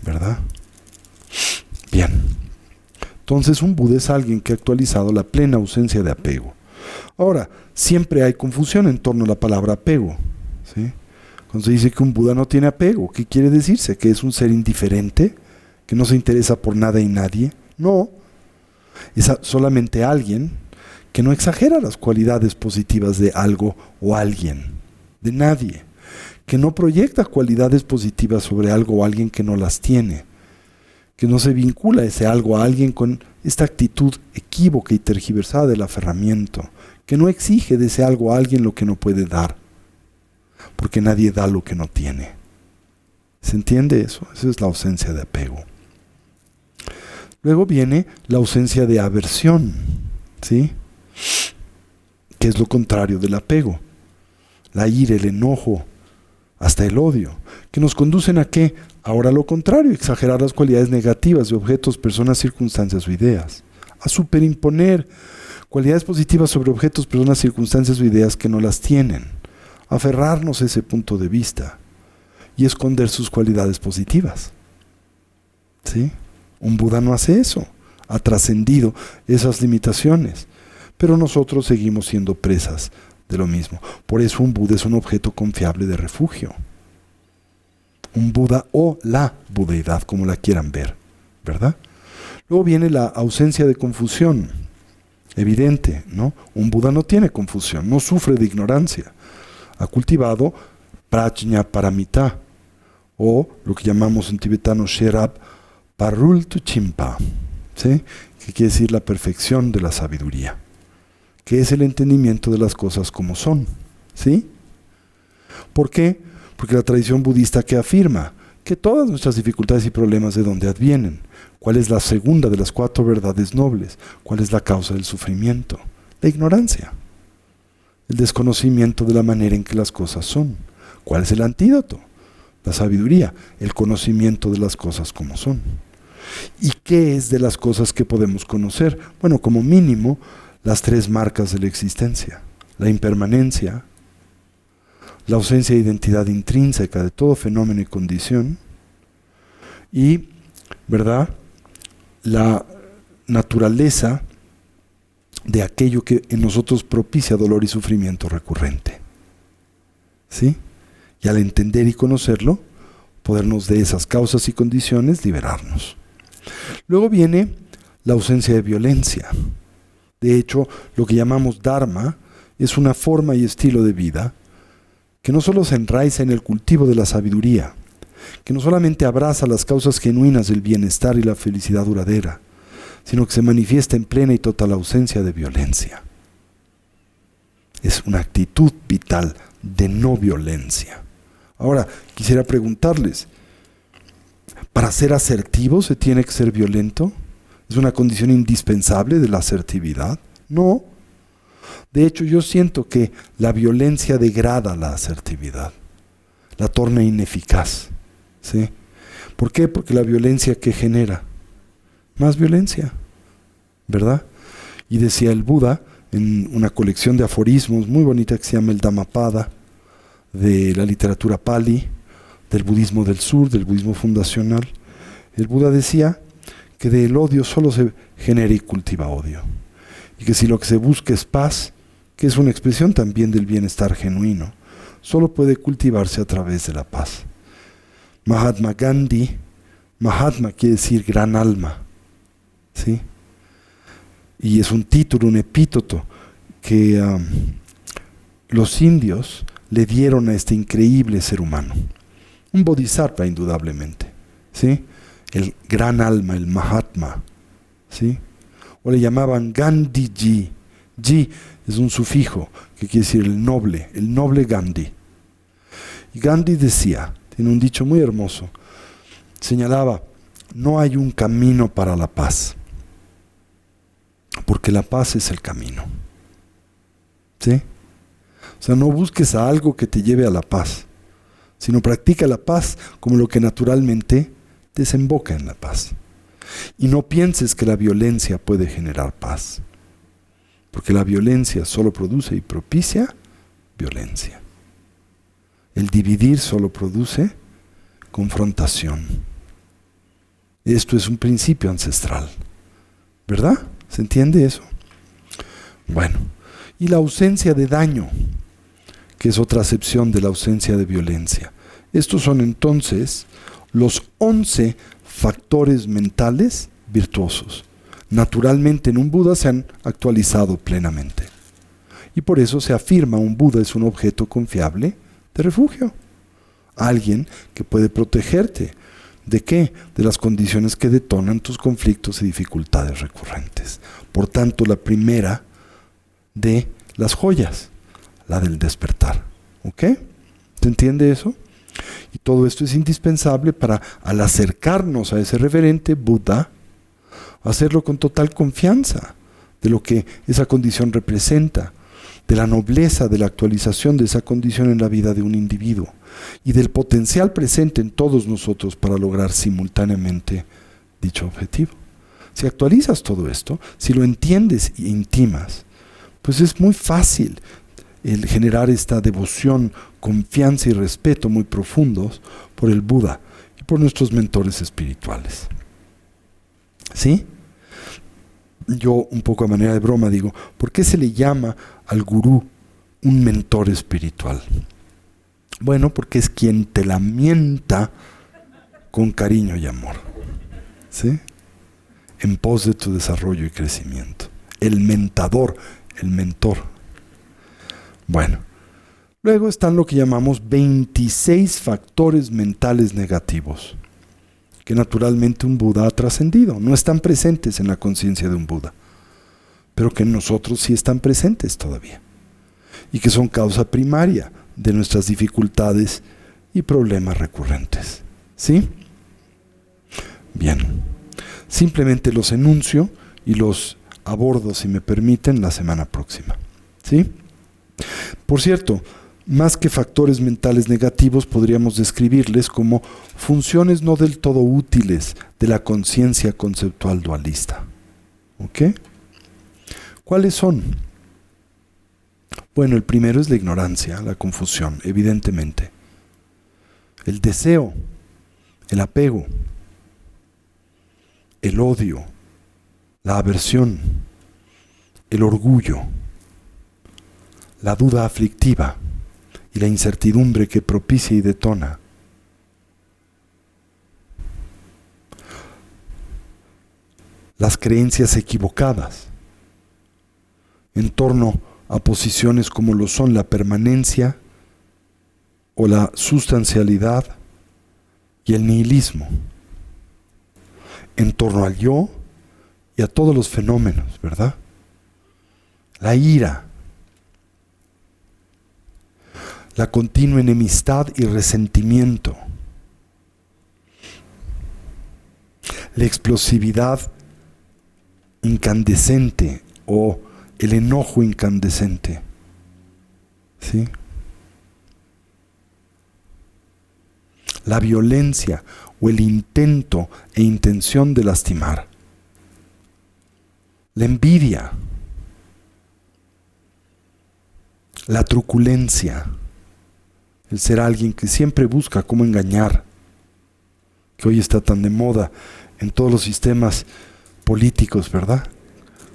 ¿verdad? Bien. Entonces un Buda es alguien que ha actualizado la plena ausencia de apego. Ahora, siempre hay confusión en torno a la palabra apego, ¿sí? Cuando se dice que un Buda no tiene apego, ¿qué quiere decirse? ¿Que es un ser indiferente? ¿Que no se interesa por nada y nadie? No, es solamente alguien que no exagera las cualidades positivas de algo o alguien, de nadie, que no proyecta cualidades positivas sobre algo o alguien que no las tiene, que no se vincula ese algo a alguien con esta actitud equívoca y tergiversada del aferramiento, que no exige de ese algo a alguien lo que no puede dar, porque nadie da lo que no tiene. ¿Se entiende eso? Esa es la ausencia de apego. Luego viene la ausencia de aversión, ¿sí? Que es lo contrario del apego. La ira, el enojo, hasta el odio, que nos conducen a ¿qué? Ahora lo contrario, exagerar las cualidades negativas de objetos, personas, circunstancias o ideas. A superimponer cualidades positivas sobre objetos, personas, circunstancias o ideas que no las tienen. aferrarnos a ese punto de vista y esconder sus cualidades positivas. ¿Sí? Un Buda no hace eso, ha trascendido esas limitaciones, pero nosotros seguimos siendo presas de lo mismo. Por eso un Buda es un objeto confiable de refugio. Un Buda o la budeidad, como la quieran ver, ¿verdad? Luego viene la ausencia de confusión, evidente, ¿no? Un Buda no tiene confusión, no sufre de ignorancia. Ha cultivado prajna paramita, o lo que llamamos en tibetano sherab parul tu chimpa, ¿sí? Que quiere decir la perfección de la sabiduría, que es el entendimiento de las cosas como son, ¿sí? ¿Por qué? Porque la tradición budista que afirma que todas nuestras dificultades y problemas de dónde advienen, cuál es la segunda de las 4 verdades nobles, cuál es la causa del sufrimiento, la ignorancia, el desconocimiento de la manera en que las cosas son, cuál es el antídoto, la sabiduría, el conocimiento de las cosas como son. ¿Y qué es de las cosas que podemos conocer? Bueno, como mínimo, las 3 marcas de la existencia, la impermanencia, la ausencia de identidad intrínseca de todo fenómeno y condición, y, ¿verdad?, la naturaleza de aquello que en nosotros propicia dolor y sufrimiento recurrente. ¿Sí? Y al entender y conocerlo, podernos de esas causas y condiciones liberarnos. Luego viene la ausencia de violencia. De hecho, lo que llamamos Dharma es una forma y estilo de vida que no solo se enraiza en el cultivo de la sabiduría, que no solamente abraza las causas genuinas del bienestar y la felicidad duradera, sino que se manifiesta en plena y total ausencia de violencia. Es una actitud vital de no violencia. Ahora, quisiera preguntarles, ¿para ser asertivo se tiene que ser violento? ¿Es una condición indispensable de la asertividad? No. De hecho, yo siento que la violencia degrada la asertividad, la torna ineficaz. ¿Sí? ¿Por qué? Porque la violencia que genera más violencia, ¿verdad? Y decía el Buda en una colección de aforismos muy bonita que se llama el Dhammapada, de la literatura Pali, del budismo del sur, del budismo fundacional. El Buda decía que del odio solo se genera y cultiva odio, y que si lo que se busca es paz, que es una expresión también del bienestar genuino, solo puede cultivarse a través de la paz. Mahatma Gandhi, Mahatma quiere decir gran alma, ¿sí? Y es un título, un epíteto que los indios le dieron a este increíble ser humano. Un bodhisattva indudablemente, ¿sí? El gran alma, el Mahatma, ¿sí? O le llamaban Gandhiji. Ji es un sufijo que quiere decir el noble Gandhi. Y Gandhi decía, tiene un dicho muy hermoso, señalaba, no hay un camino para la paz, porque la paz es el camino. ¿Sí? O sea, no busques a algo que te lleve a la paz, sino practica la paz como lo que naturalmente desemboca en la paz. Y no pienses que la violencia puede generar paz, porque la violencia solo produce y propicia violencia. El dividir solo produce confrontación. Esto es un principio ancestral, ¿verdad? ¿Se entiende eso? Bueno, y la ausencia de daño, que es otra acepción de la ausencia de violencia. Estos son entonces los 11 factores mentales virtuosos. Naturalmente en un Buda se han actualizado plenamente. Y por eso se afirma un Buda es un objeto confiable de refugio. Alguien que puede protegerte. ¿De qué? De las condiciones que detonan tus conflictos y dificultades recurrentes. Por tanto, la primera de las joyas, la del despertar. ¿Ok? ¿Se entiende eso? Y todo esto es indispensable para, al acercarnos a ese referente Buda, hacerlo con total confianza de lo que esa condición representa, de la nobleza de la actualización de esa condición en la vida de un individuo y del potencial presente en todos nosotros para lograr simultáneamente dicho objetivo. Si actualizas todo esto, si lo entiendes e intimas, pues es muy fácil el generar esta devoción, confianza y respeto muy profundos por el Buda y por nuestros mentores espirituales. ¿Sí? Yo, un poco a manera de broma, digo, ¿por qué se le llama al gurú un mentor espiritual? Bueno, porque es quien te lamenta con cariño y amor, ¿sí? En pos de tu desarrollo y crecimiento. El mentador, el mentor. Bueno, luego están lo que llamamos 26 factores mentales negativos, que naturalmente un Buda ha trascendido. No están presentes en la conciencia de un Buda, pero que en nosotros sí están presentes todavía, y que son causa primaria de nuestras dificultades y problemas recurrentes. ¿Sí? Bien. Simplemente los enuncio y los abordo, si me permiten, la semana próxima. ¿Sí? Por cierto, más que factores mentales negativos, podríamos describirles como funciones no del todo útiles de la conciencia conceptual dualista. ¿Ok? ¿Cuáles son? Bueno, el primero es la ignorancia, la confusión, evidentemente. El deseo, el apego, el odio, la aversión, el orgullo, la duda aflictiva y la incertidumbre que propicia y detona. Las creencias equivocadas en torno a posiciones como lo son la permanencia o la sustancialidad y el nihilismo, en torno al yo y a todos los fenómenos, ¿verdad? La ira, la continua enemistad y resentimiento, la explosividad incandescente o el enojo incandescente, ¿sí? La violencia o el intento e intención de lastimar, la envidia, la truculencia, el ser alguien que siempre busca cómo engañar, que hoy está tan de moda en todos los sistemas políticos, ¿verdad?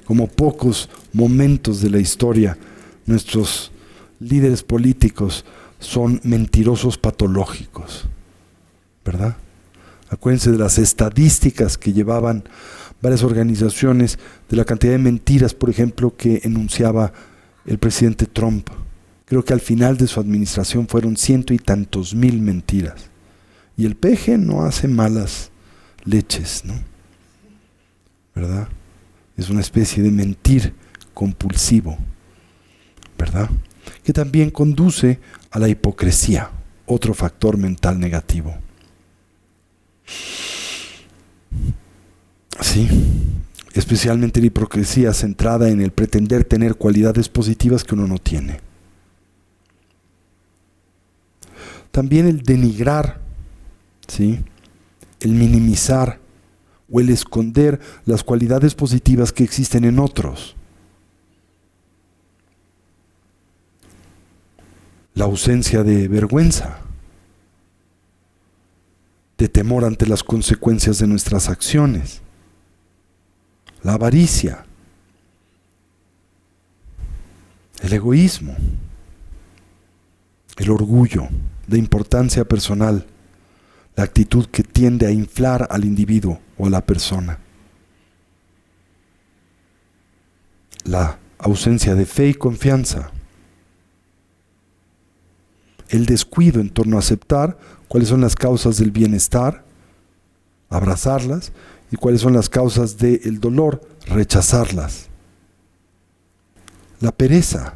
Como pocos momentos de la historia, nuestros líderes políticos son mentirosos patológicos, ¿verdad? Acuérdense de las estadísticas que llevaban varias organizaciones, de la cantidad de mentiras, por ejemplo, que enunciaba el presidente Trump. Creo que al final de su administración fueron 100 y tantos mil mentiras. Y el peje no hace malas leches, ¿no? ¿Verdad? Es una especie de mentir compulsivo, ¿verdad? Que también conduce a la hipocresía, otro factor mental negativo. Sí, especialmente la hipocresía centrada en el pretender tener cualidades positivas que uno no tiene. También el denigrar, ¿sí? El minimizar o el esconder las cualidades positivas que existen en otros. La ausencia de vergüenza, de temor ante las consecuencias de nuestras acciones. La avaricia, el egoísmo, el orgullo de importancia personal, la actitud que tiende a inflar al individuo o a la persona. La ausencia de fe y confianza. El descuido en torno a aceptar cuáles son las causas del bienestar, abrazarlas, y cuáles son las causas del dolor, rechazarlas. La pereza,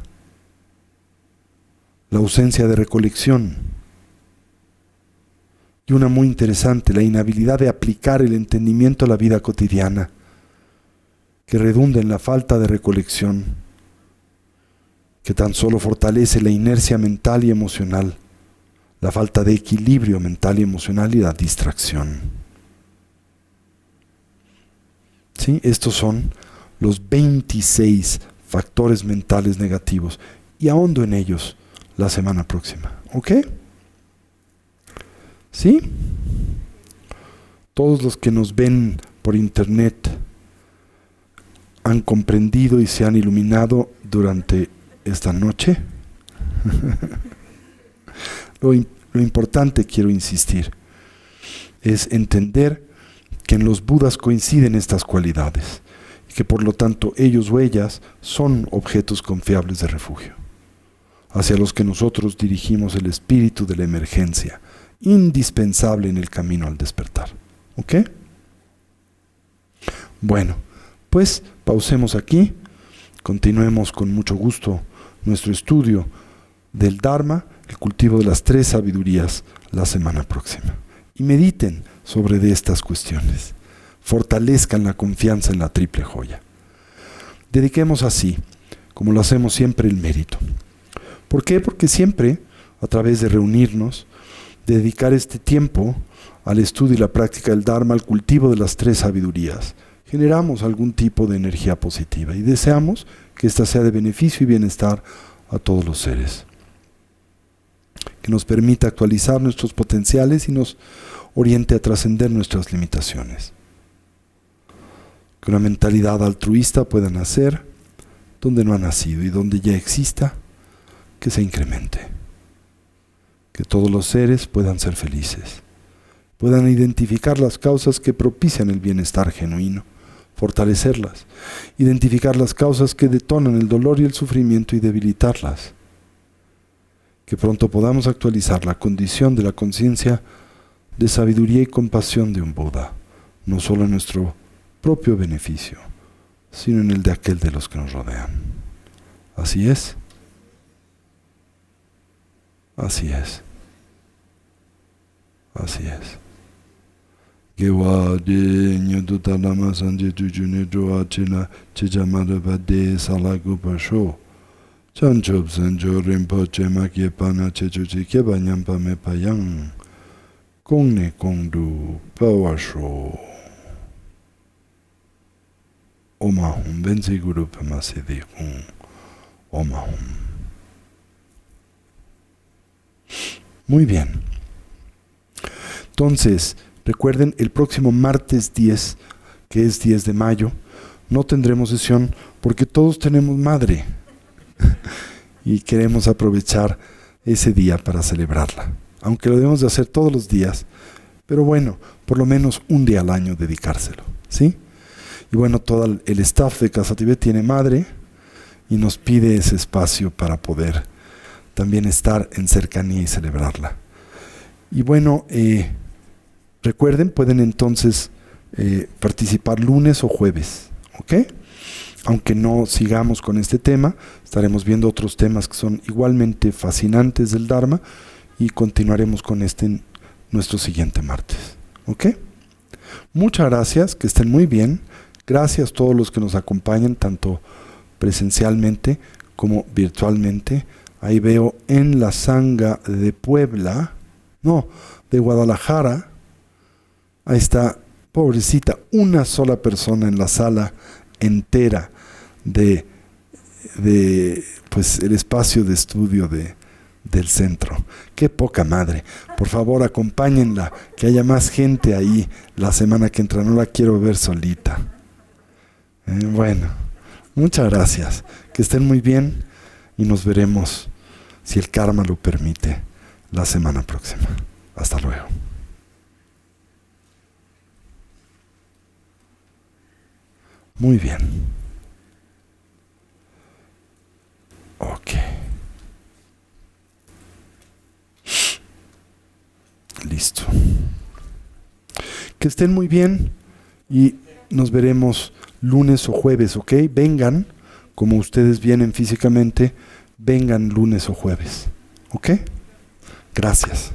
la ausencia de recolección, y una muy interesante, la inhabilidad de aplicar el entendimiento a la vida cotidiana, que redunda en la falta de recolección, que tan solo fortalece la inercia mental y emocional, la falta de equilibrio mental y emocional y la distracción. ¿Sí? Estos son los 26 factores mentales negativos. y ahondo en ellos la semana próxima. ¿Ok? ¿Sí? Todos los que nos ven por internet han comprendido y se han iluminado durante esta noche. Lo importante, quiero insistir, es entender que en los Budas coinciden estas cualidades y que por lo tanto ellos o ellas son objetos confiables de refugio, hacia los que nosotros dirigimos el espíritu de la emergencia, indispensable en el camino al despertar. ¿Ok? Bueno, pues pausemos aquí, continuemos con mucho gusto nuestro estudio del Dharma, el cultivo de las 3 sabidurías, la semana próxima. Y mediten sobre de estas cuestiones. Fortalezcan la confianza en la triple joya. Dediquemos así, como lo hacemos siempre, el mérito. ¿Por qué? Porque siempre, a través de reunirnos, dedicar este tiempo al estudio y la práctica del Dharma, al cultivo de las 3 sabidurías, generamos algún tipo de energía positiva y deseamos que ésta sea de beneficio y bienestar a todos los seres. Que nos permita actualizar nuestros potenciales y nos oriente a trascender nuestras limitaciones. Que una mentalidad altruista pueda nacer donde no ha nacido y donde ya exista, que se incremente. Que todos los seres puedan ser felices, puedan identificar las causas que propician el bienestar genuino, fortalecerlas, identificar las causas que detonan el dolor y el sufrimiento y debilitarlas. Que pronto podamos actualizar la condición de la conciencia de sabiduría y compasión de un Buda, no solo en nuestro propio beneficio, sino en el de aquel de los que nos rodean. Así es. Así es. Así es. Gewa de tutalama sanje jujune joa chena chejamara bade salagu pasho. Chanchob sanjo rinpoche makye pana chechuchi keba nyampa me payang. Kongne kongdu pawasho. Omahum benzi guru pamasidi kung. Omahum. Muy bien. Entonces, recuerden, el próximo martes 10, que es 10 de mayo, no tendremos sesión porque todos tenemos madre y queremos aprovechar ese día para celebrarla. Aunque lo debemos de hacer todos los días, pero bueno, por lo menos un día al año dedicárselo, ¿sí? Y bueno, todo el staff de Casa Tibet tiene madre y nos pide ese espacio para poder también estar en cercanía y celebrarla. Y bueno, recuerden, pueden entonces participar lunes o jueves, ¿ok? Aunque no sigamos con este tema, estaremos viendo otros temas que son igualmente fascinantes del Dharma y continuaremos con este nuestro siguiente martes, ¿ok? Muchas gracias, que estén muy bien. Gracias a todos los que nos acompañan, tanto presencialmente como virtualmente. Ahí veo en la Sangha de Puebla, no, de Guadalajara. Ahí está, pobrecita, una sola persona en la sala entera de pues el espacio de estudio del centro. Qué poca madre. Por favor, acompáñenla, que haya más gente ahí la semana que entra. No la quiero ver solita. Bueno, muchas gracias. Que estén muy bien y nos veremos, si el karma lo permite, la semana próxima. Hasta luego. Muy bien. Ok. Listo. Que estén muy bien y nos veremos lunes o jueves, ¿ok? Vengan, como ustedes vienen físicamente, vengan lunes o jueves, ¿ok? Gracias.